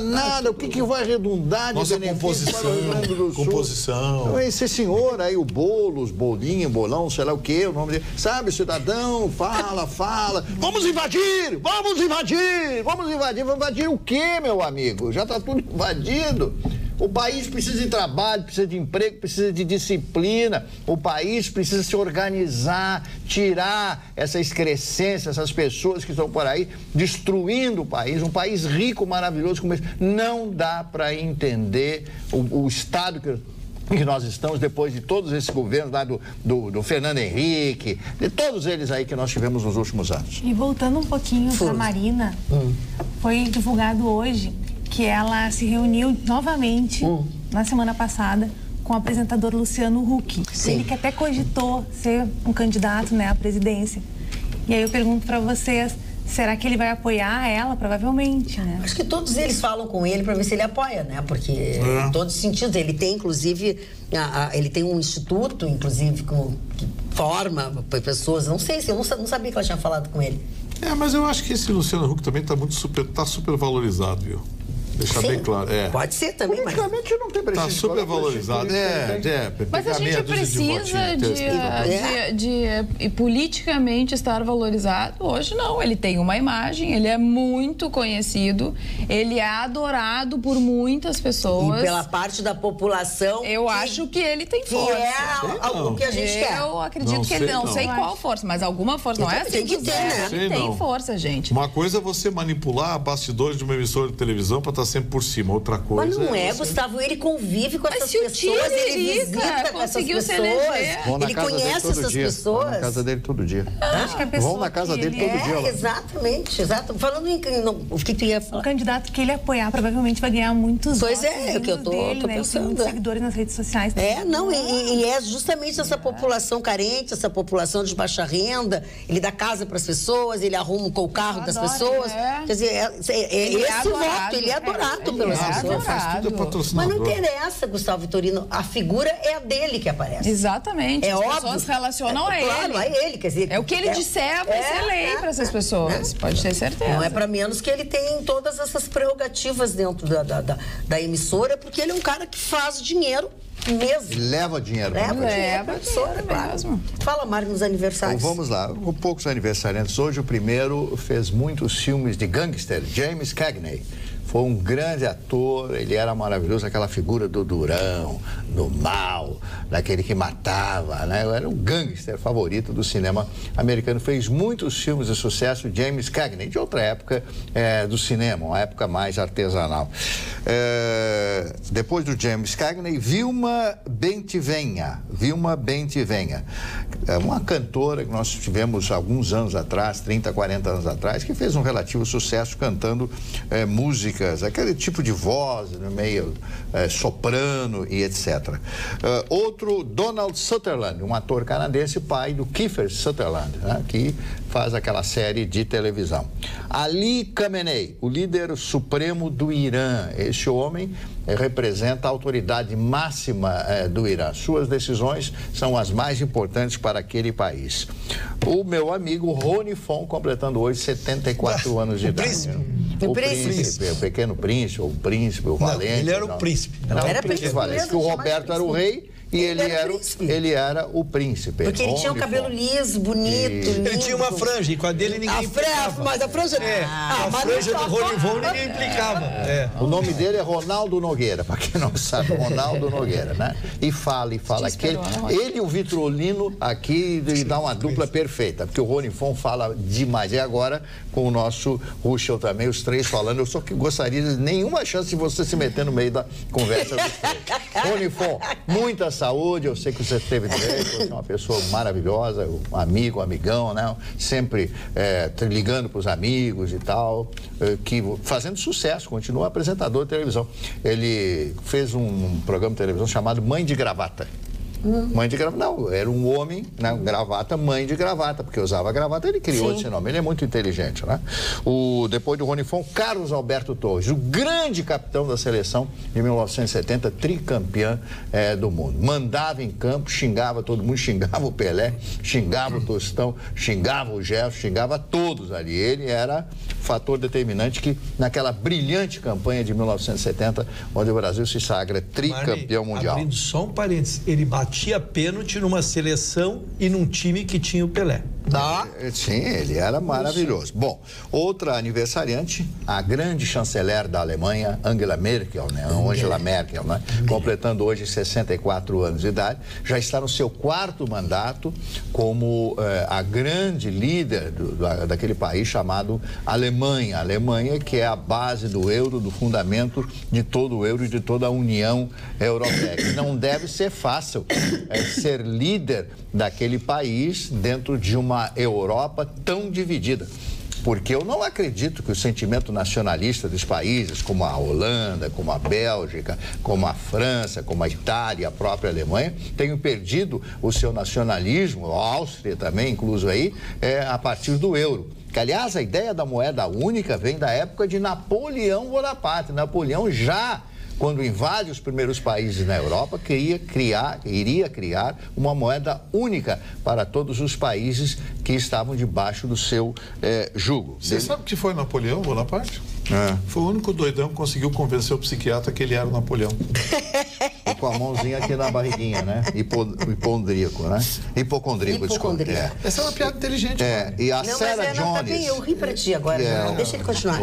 Nada. O que vai redundar de nossa benefício para o Rio Grande do Sul? Composição. Esse senhor aí, o Boulos, Bolinho, Bolão, sei lá o quê, o nome dele. Sabe, cidadão, fala. Vamos invadir! Vamos invadir o quê, meu amigo? Já está tudo invadido. O país precisa de trabalho, precisa de emprego, precisa de disciplina. O país precisa se organizar, tirar essa excrescência, essas pessoas que estão por aí destruindo o país. Um país rico, maravilhoso como esse. Não dá para entender o estado que nós estamos depois de todos esses governos lá do Fernando Henrique, de todos eles aí que nós tivemos nos últimos anos. E voltando um pouquinho para a Marina, foi divulgado hoje que ela se reuniu novamente na semana passada com o apresentador Luciano Huck. Ele que até cogitou ser um candidato, né, à presidência. E aí eu pergunto para vocês, será que ele vai apoiar ela? Provavelmente, né? Acho que todos eles falam com ele para ver se ele apoia, né? Porque em todos os sentidos, ele tem inclusive, ele tem um instituto, inclusive, que forma pessoas, não sei se eu não sabia que ela tinha falado com ele. Mas eu acho que esse Luciano Huck também está super valorizado, viu? Deixar bem claro. Pode ser também, mas... Politicamente não tem preciso. Está super valorizado. Mas a gente precisa de politicamente estar valorizado. Hoje não, ele tem uma imagem, ele é muito conhecido, ele é adorado por muitas pessoas. E pela parte da população. Eu acho que ele tem força. Que é o que a gente quer. Eu acredito que ele não sei qual força, mas alguma força. Não é assim tem que ter, né? Ele tem força, gente. Uma coisa é você manipular bastidores de uma emissora de televisão para estar sempre por cima. Outra coisa... Mas não é, Gustavo, ele convive com essas pessoas, ele visita com essas pessoas, ele conhece essas pessoas. Vão na casa dele todo dia. Acho que a pessoa vão na casa dele todo dia. Exatamente. Falando em... o que tu ia falar? O candidato que ele apoiar provavelmente vai ganhar muitos votos. Pois é o que eu tô pensando. Tem muitos seguidores nas redes sociais. E é justamente essa população carente, essa população de baixa renda, ele dá casa para as pessoas, ele arruma o carro das pessoas. Quer dizer, esse voto, ele é adorado. adorado pelas pessoas. Faz tudo é Mas patrocinador. não interessa, Gustavo Vitorino, a figura é a dele que aparece. Exatamente. É As óbvio. pessoas relacionam a ele. Claro, a ele, quer dizer... É o que ele disser, vai ser lei para essas pessoas. Pode ter certeza. Não é para menos que ele tem todas essas prerrogativas dentro da emissora, porque ele é um cara que faz dinheiro mesmo. Leva dinheiro. Leva dinheiro pra emissora, claro. Mesmo. Fala, Mário, nos aniversários. Então, vamos lá, com poucos aniversariantes. Hoje o primeiro fez muitos filmes de gangster, James Cagney. Foi um grande ator, ele era maravilhoso, aquela figura do durão, do mal, daquele que matava, né? Eu era o gangster favorito do cinema americano. Fez muitos filmes de sucesso, James Cagney, de outra época do cinema, uma época mais artesanal. Depois do James Cagney, Vilma Bentivegna. Vilma Bentivegna, uma cantora que nós tivemos alguns anos atrás, 30, 40 anos atrás, que fez um relativo sucesso cantando música, aquele tipo de voz, meio soprano e etc. Outro, Donald Sutherland, um ator canadense, pai do Kiefer Sutherland, né, que faz aquela série de televisão. Ali Khamenei, o líder supremo do Irã. Este homem representa a autoridade máxima do Irã. Suas decisões são as mais importantes para aquele país. O meu amigo Rony Fon, completando hoje 74 anos de idade. O príncipe, o pequeno príncipe, o príncipe, o valente. Ele era o príncipe. Não, era príncipe valente. Que o Roberto era o rei e ele era o príncipe. Porque ele tinha o cabelo liso, bonito, lindo. Ele tinha uma franja e com a dele ninguém implicava. Mas a franja... a franja do Rony Von ninguém implicava. O nome dele é Ronaldo Nogueira, para quem não sabe, Ronaldo Nogueira, né? E fala que ele e o Vitrolino aqui dá uma dupla perfeita, porque o Rony Fon fala demais. E agora, com o nosso Ruschel também, os três falando, eu só que gostaria de nenhuma chance de você se meter no meio da conversa dos três. Rony Fon, muita saúde, eu sei que você teve direito, você é uma pessoa maravilhosa, um amigo, amigão, né? Sempre ligando para os amigos e tal, que fazendo sucesso, continua apresentador de televisão. Ele fez um programa de televisão chamado Mãe de Gravata. Mãe de gravata, não, era um homem, né, gravata, mãe de gravata, porque usava gravata, ele criou esse nome, ele é muito inteligente, né? Depois do Rony Fon, Carlos Alberto Torres, o grande capitão da seleção de 1970, tricampeão do mundo. Mandava em campo, xingava todo mundo, xingava o Pelé, xingava o Tostão, xingava o Gerson, xingava todos ali. Ele era fator determinante que naquela brilhante campanha de 1970, onde o Brasil se sagra tricampeão mundial. Abrindo só um parênteses, ele batia pênalti numa seleção e num time que tinha o Pelé. Sim, ele era maravilhoso. Bom, outra aniversariante, a grande chanceler da Alemanha, Angela Merkel, né? Angela Merkel, né? Completando hoje 64 anos de idade, já está no seu 4º mandato como a grande líder daquele país chamado Alemanha. A Alemanha, que é a base do euro, do fundamento de todo o euro e de toda a União Europeia. E não deve ser fácil ser líder daquele país dentro de uma Europa tão dividida. Porque eu não acredito que o sentimento nacionalista dos países, como a Holanda, como a Bélgica, como a França, como a Itália, a própria Alemanha, tenham perdido o seu nacionalismo, a Áustria também, incluso aí, a partir do euro. Que, aliás, a ideia da moeda única vem da época de Napoleão Bonaparte. Napoleão quando invade os primeiros países na Europa, iria criar uma moeda única para todos os países que estavam debaixo do seu jugo. Você sabe o que foi Napoleão Bonaparte? Foi o único doidão que conseguiu convencer o psiquiatra que ele era o Napoleão. E com a mãozinha aqui na barriguinha, né? Hipocondríaco, né? Hipocondríaco, desculpa. Essa é uma piada inteligente. E a Sarah Jones. Eu ri pra ti agora, deixa ele continuar.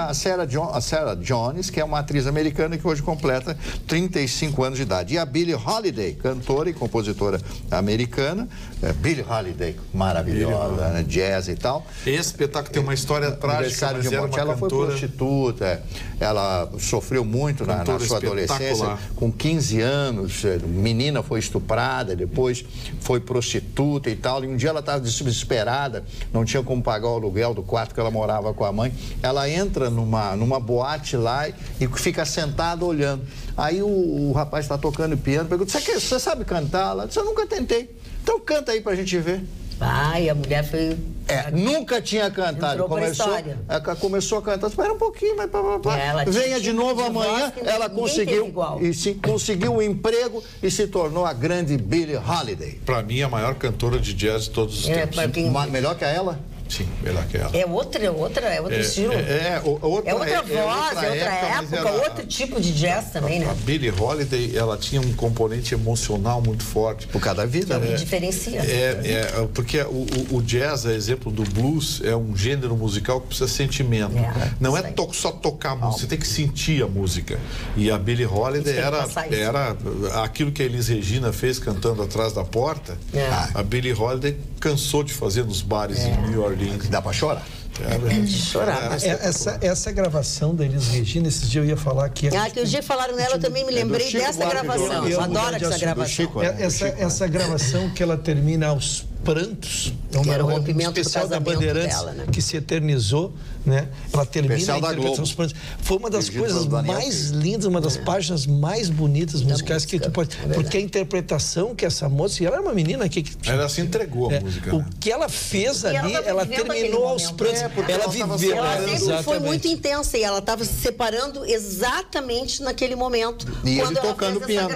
A Sarah Jones, que é uma atriz americana que hoje completa 35 anos de idade. E a Billie Holiday, cantora e compositora americana. Billie Holiday, maravilhosa, né? Jazz e tal. Esse espetáculo tem uma história trágica, mas era uma ela foi prostituta, ela sofreu muito na sua adolescência, com 15 anos, menina foi estuprada, depois foi prostituta e tal, e um dia ela estava desesperada, não tinha como pagar o aluguel do quarto que ela morava com a mãe, ela entra numa boate lá e fica sentada olhando, aí o rapaz está tocando piano, pergunta, você sabe cantar? Ela disse, eu nunca tentei, então canta aí pra gente ver. A mulher foi Nunca tinha cantado. Começou a cantar, espera um pouquinho, mas venha de novo amanhã. Ela conseguiu um emprego e se tornou a grande Billie Holiday. Para mim, a maior cantora de jazz de todos os tempos. Melhor que ela? Sim, melhor que ela. É outro estilo. Outra voz, é outra época, outro tipo de jazz também, né? A Billie Holiday, ela tinha um componente emocional muito forte. Por causa da vida, que diferencia. Porque o jazz, é exemplo do blues, é um gênero musical que precisa de sentimento. Não é só tocar a música, você tem que sentir a música. E a Billie Holiday era aquilo que a Elis Regina fez cantando Atrás da Porta. A Billie Holiday cansou de fazer nos bares em New Orleans. Dá pra chorar. Essa gravação da Elis Regina, esses dias eu ia falar que... que os dias falaram nela, eu também me lembrei dessa gravação. Eu adoro essa gravação. Essa gravação que ela termina aos prantos, era o rompimento especial da Bandeirantes dela, né? Que se eternizou, né? Ela termina a interpretação dos prantos. Foi uma das coisas mais lindas, uma das páginas mais bonitas musicais que tu pode... Porque a interpretação que essa moça... E ela era uma menina que... Ela se entregou à música. O que ela fez ali, ela terminou aos prantos. Ela viveu. Ela sempre foi muito intensa e ela estava se separando exatamente naquele momento. E ele tocando piano.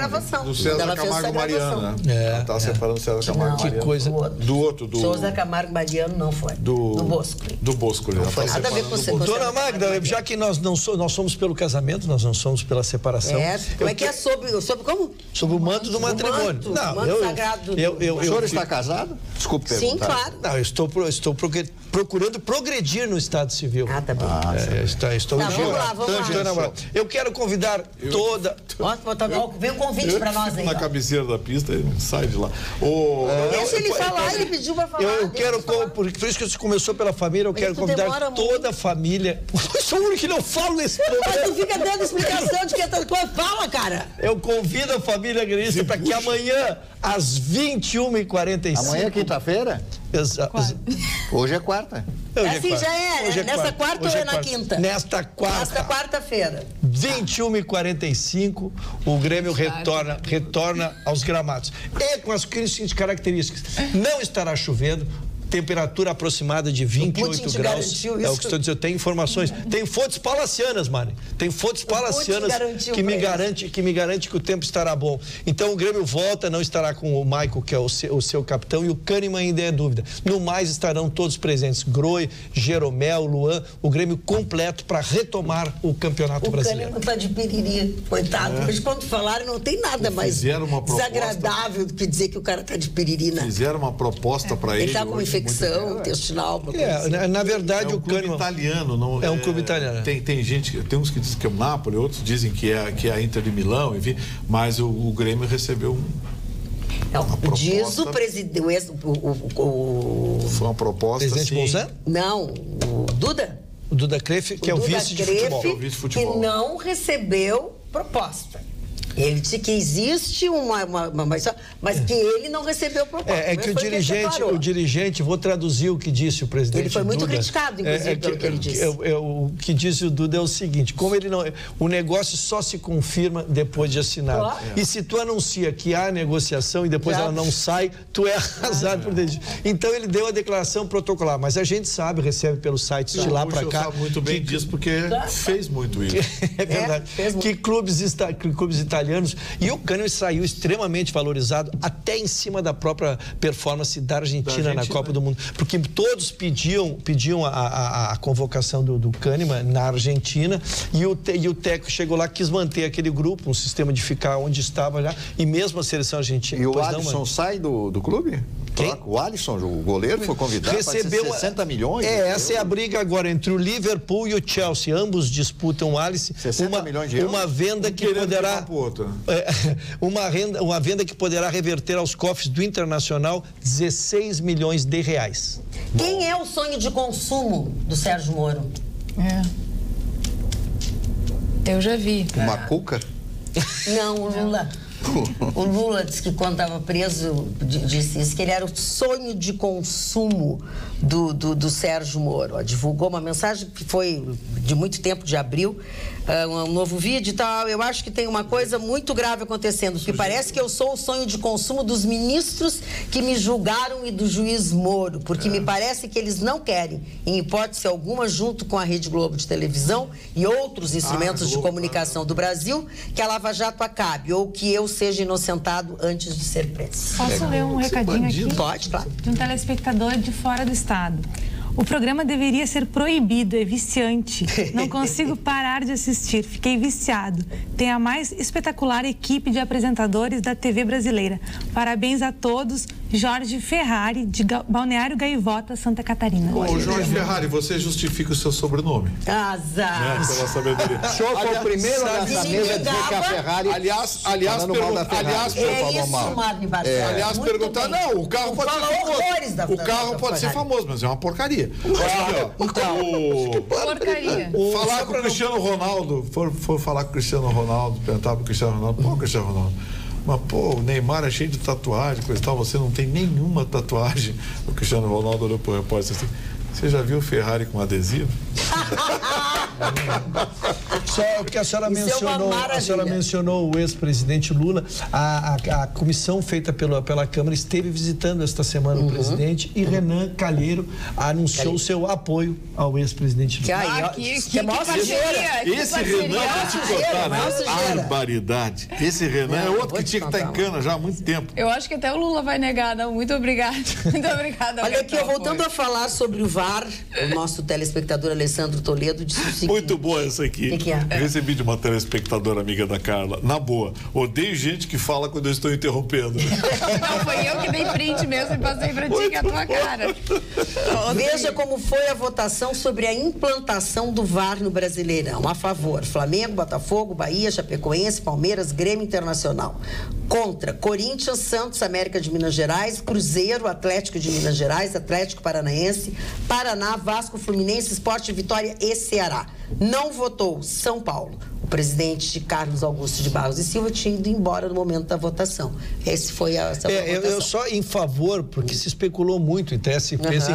Do César Camargo Mariano. Ela estava separando o César Camargo Mariano. Que coisa... Do outro, César Camargo Mariano não foi. Do Bosco. Do Bosco. Não foi nada a ver com você. Dona Magda, já que nós somos pelo casamento, nós não somos pela separação. Como é que é sobre como? Sobre o manto do matrimônio. Manto sagrado. O senhor está casado? Desculpe perguntar. Sim, claro. Não, eu estou procurando progredir no Estado Civil. Tá bom. Vamos lá. Eu quero convidar toda... Vem um convite para nós aí. Na cabeceira da pista, ele não sai de lá. Deixa ele falar, ele pediu para falar. Eu quero, por isso que você começou pela família, eu quero convidar toda a família. Eu sou o único que não falo nesse programa. Mas tu fica dando explicação de que essas coisas. Fala, cara. Eu convido a família gremista para que amanhã, às 21h45... Amanhã é quinta-feira? Exato. Hoje é quarta. Já é. Nessa quarta ou é na quinta? Nesta quarta-feira. 21h45, o Grêmio retorna aos gramados. E com as seguintes características. Não estará chovendo. Temperatura aproximada de 28 graus. É o que estou dizendo. Eu tenho informações. Tem fontes palacianas, Mari. Tem fontes palacianas que me garante que o tempo estará bom. Então o Grêmio volta, não estará com o Maico, que é o seu capitão, e o Kahneman ainda é dúvida. No mais estarão todos presentes. Groi, Jeromel, Luan, o Grêmio completo para retomar o Campeonato Brasileiro. O Kahneman está de piriri, coitado. Mas quando falaram, não tem nada mais desagradável do que dizer que o cara está de piriri, né? Fizeram uma proposta para ele. Ele está com infecção intestinal. Na verdade, o clube italiano. Não, é um clube italiano. Tem gente, tem uns que dizem que é o Napoli, outros dizem que é a Inter de Milão, enfim, mas o Grêmio recebeu diz o presidente. Foi uma proposta. Presidente Bolsonaro? Não, o Duda. O Duda Kreff, que é o vice de futebol. Que não recebeu proposta. Ele disse que existe mas que ele não recebeu proposta. Que o dirigente, vou traduzir o que disse o presidente. Ele foi muito criticado, inclusive, pelo que ele disse. O que disse o Duda é o seguinte: como ele não, o negócio só se confirma depois de assinado. Claro. E se tu anuncia que há negociação e depois ela não sai, tu é arrasado por dentro. Então ele deu a declaração protocolar, mas a gente sabe, recebe pelos sites de lá para cá. Sabe muito bem disso porque fez muito isso. É verdade. Que clubes italianos. E o Kahneman saiu extremamente valorizado até em cima da própria performance da Argentina na Copa do Mundo. Porque todos pediam a convocação do Kahneman na Argentina e o técnico chegou lá, quis manter aquele grupo, um sistema de ficar onde estava já, e mesmo a seleção argentina. E o Alisson sai do clube? Quem? O Alisson, o goleiro, foi convidado para 60 milhões. Essa é a briga agora entre o Liverpool e o Chelsea. Ambos disputam o Alisson. 60 milhões de euros. Uma venda que poderá... uma venda que poderá reverter aos cofres do Internacional 16 milhões de reais. Quem é o sonho de consumo do Sérgio Moro? Eu já vi. Uma cuca? Não, o Lula. O Lula disse que quando estava preso, disse isso, que ele era o sonho de consumo do Sérgio Moro. Ó, divulgou uma mensagem que foi de muito tempo, de abril, um novo vídeo e tal. Eu acho que tem uma coisa muito grave acontecendo, porque parece que eu sou o sonho de consumo dos ministros que me julgaram e do juiz Moro, porque me parece que eles não querem, em hipótese alguma, junto com a Rede Globo de televisão e outros instrumentos de comunicação do Brasil, que a Lava Jato acabe, ou que eu seja inocentado antes de ser preso. Posso ler um recadinho aqui? Pode, claro. De um telespectador de fora do estado. O programa deveria ser proibido, é viciante. Não consigo parar de assistir, fiquei viciado. Tem a mais espetacular equipe de apresentadores da TV brasileira. Parabéns a todos. Jorge Ferrari, de Balneário Gaivota, Santa Catarina. Ô, Jorge Ferrari, você justifica o seu sobrenome. Azar. Pela sabedoria. O senhor foi o primeiro nessa mesa a dizer que a Ferrari... Aliás, perguntar, não, o carro pode ser famoso. O carro pode ser famoso, mas é uma porcaria. Porcaria. Falar com o Cristiano Ronaldo, for falar com o Cristiano Ronaldo, perguntar pro Cristiano Ronaldo, pô, Cristiano Ronaldo, mas pô, o Neymar é cheio de tatuagem, coisa e tal, você não tem nenhuma tatuagem. O Cristiano Ronaldo olhou pro repórter assim, você já viu o Ferrari com adesivo? Só que a senhora mencionou o ex-presidente Lula. A comissão feita pela Câmara esteve visitando esta semana o presidente e Renan Calheiro anunciou seu apoio ao ex-presidente Lula. Que parceria! Esse Renan, vou te contar, né? Barbaridade. Esse Renan é outro que tinha que estar em cana já há muito tempo. Eu acho que até o Lula vai negar, não. Muito obrigada. Muito obrigada. Olha aqui, voltando a falar sobre o VAR, o nosso telespectador Alessandro Toledo disse o seguinte... Muito boa essa aqui. Que é? Eu recebi de uma telespectadora amiga da Carla. Na boa, odeio gente que fala quando eu estou interrompendo. Não, foi eu que dei print mesmo e passei pra ti, que é a tua cara. Veja como foi a votação sobre a implantação do VAR no Brasileirão. A favor, Flamengo, Botafogo, Bahia, Chapecoense, Palmeiras, Grêmio Internacional. Contra, Corinthians, Santos, América de Minas Gerais, Cruzeiro, Atlético de Minas Gerais, Atlético Paranaense, Paraná, Vasco, Fluminense, Sport, Vitória e Ceará. Não votou São Paulo. O presidente Carlos Augusto de Barros e Silva tinha ido embora no momento da votação. Esse foi a votação. Eu só em favor, porque se especulou muito em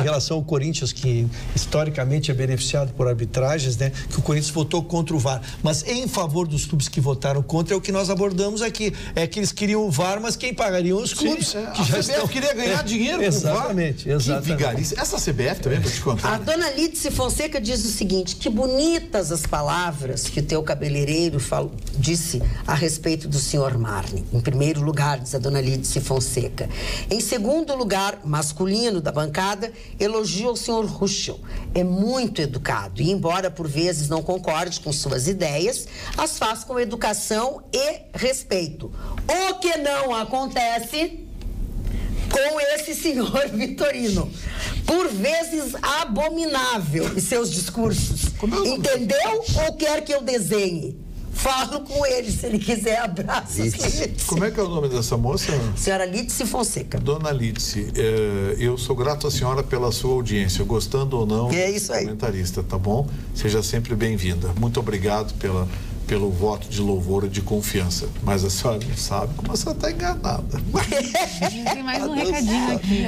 relação ao Corinthians, que historicamente é beneficiado por arbitragens, né? Que o Corinthians votou contra o VAR. Mas em favor dos clubes que votaram contra é o que nós abordamos aqui. É que eles queriam o VAR, mas quem pagariam os clubes? Sim, que já CBF queria ganhar dinheiro com o VAR. Exatamente. Que vigarice. Essa CBF também, vou te contar. A dona Lídice Fonseca diz o seguinte, que bonitas as palavras que o teu cabeleireiro disse a respeito do senhor Marne. Em primeiro lugar, diz a dona Lídice Fonseca. Em segundo lugar, masculino da bancada, elogia o senhor Ruschel. É muito educado e, embora por vezes não concorde com suas ideias, as faz com educação e respeito. O que não acontece com esse senhor Vitorino, por vezes abominável em seus discursos. Entendeu? Ou quer que eu desenhe? Falo com ele, se ele quiser, abraço. Como é que é o nome dessa moça? Senhora Lídice Fonseca. Dona Lídice, eu sou grato à senhora pela sua audiência, gostando ou não, é isso aí. Comentarista, tá bom? Seja sempre bem-vinda. Muito obrigado pelo voto de louvor e de confiança. Mas a senhora não sabe como a senhora está enganada. Tem mais um recadinho aqui.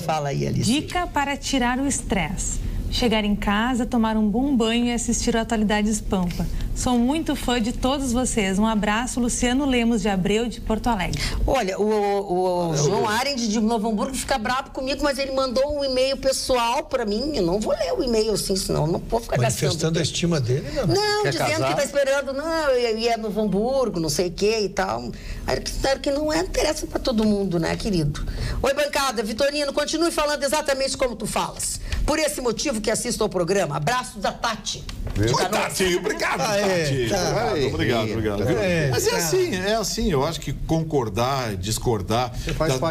Fala aí, Alice. Dica para tirar o estresse. Chegar em casa, tomar um bom banho e assistir a Atualidades Pampa. Sou muito fã de todos vocês. Um abraço, Luciano Lemos de Abreu, de Porto Alegre. Olha, o João Arendt de Novo Hamburgo fica bravo comigo, mas ele mandou um e-mail pessoal para mim. Eu não vou ler o e-mail assim, senão eu não vou ficar manifestando a estima dele, não? Não, dizendo casar? Que tá esperando, não, eu ia Novo Hamburgo, não sei o que e tal. Claro que não interessa para todo mundo, né, querido? Oi, bancada. Vitorino, continue falando exatamente como tu falas. Por esse motivo que assisto ao programa. Abraço da Tati. Oi, Tati, obrigado, Tati. Obrigado. Mas é assim, eu acho que concordar, discordar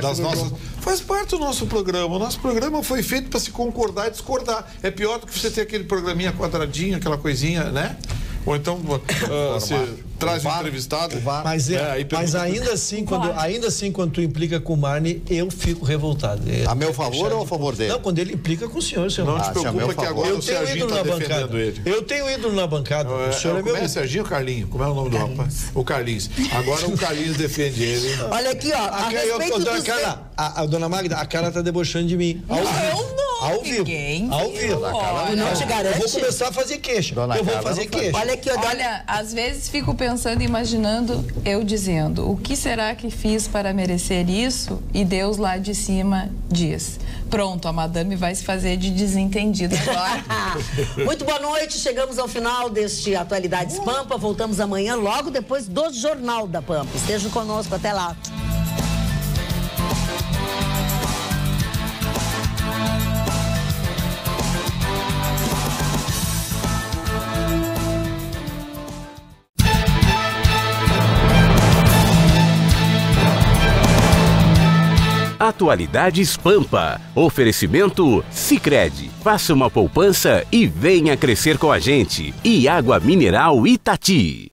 das nossas... Faz parte do nosso programa. O nosso programa foi feito para se concordar e discordar. É pior do que você ter aquele programinha quadradinho, aquela coisinha, né? Ou então você traz um entrevistado. Mas ainda assim, quando tu implica com o Marne, eu fico revoltado. A meu favor ou a favor dele? Não, quando ele implica com o senhor. Não te preocupa que agora o Serginho está defendendo ele. Eu tenho ídolo na bancada. O senhor é meu... Como é Serginho ou Carlinho? Como é o nome do rapaz? O Carlinhos. Agora o Carlinhos defende ele. Olha aqui, ó. A dona Magda, a Carla tá debochando de mim. Ao vivo. Ao vivo. Não te garante. Eu vou começar a fazer queixa. Eu vou fazer queixa. Olha aqui, olha, às vezes fico pensando, imaginando, eu dizendo, o que será que fiz para merecer isso? E Deus lá de cima diz, pronto, a madame vai se fazer de desentendida agora. Muito boa noite, chegamos ao final deste Atualidades Pampa, voltamos amanhã logo depois do Jornal da Pampa. Estejam conosco, até lá. Atualidades Pampa. Oferecimento Sicredi. Faça uma poupança e venha crescer com a gente. E água mineral Itati.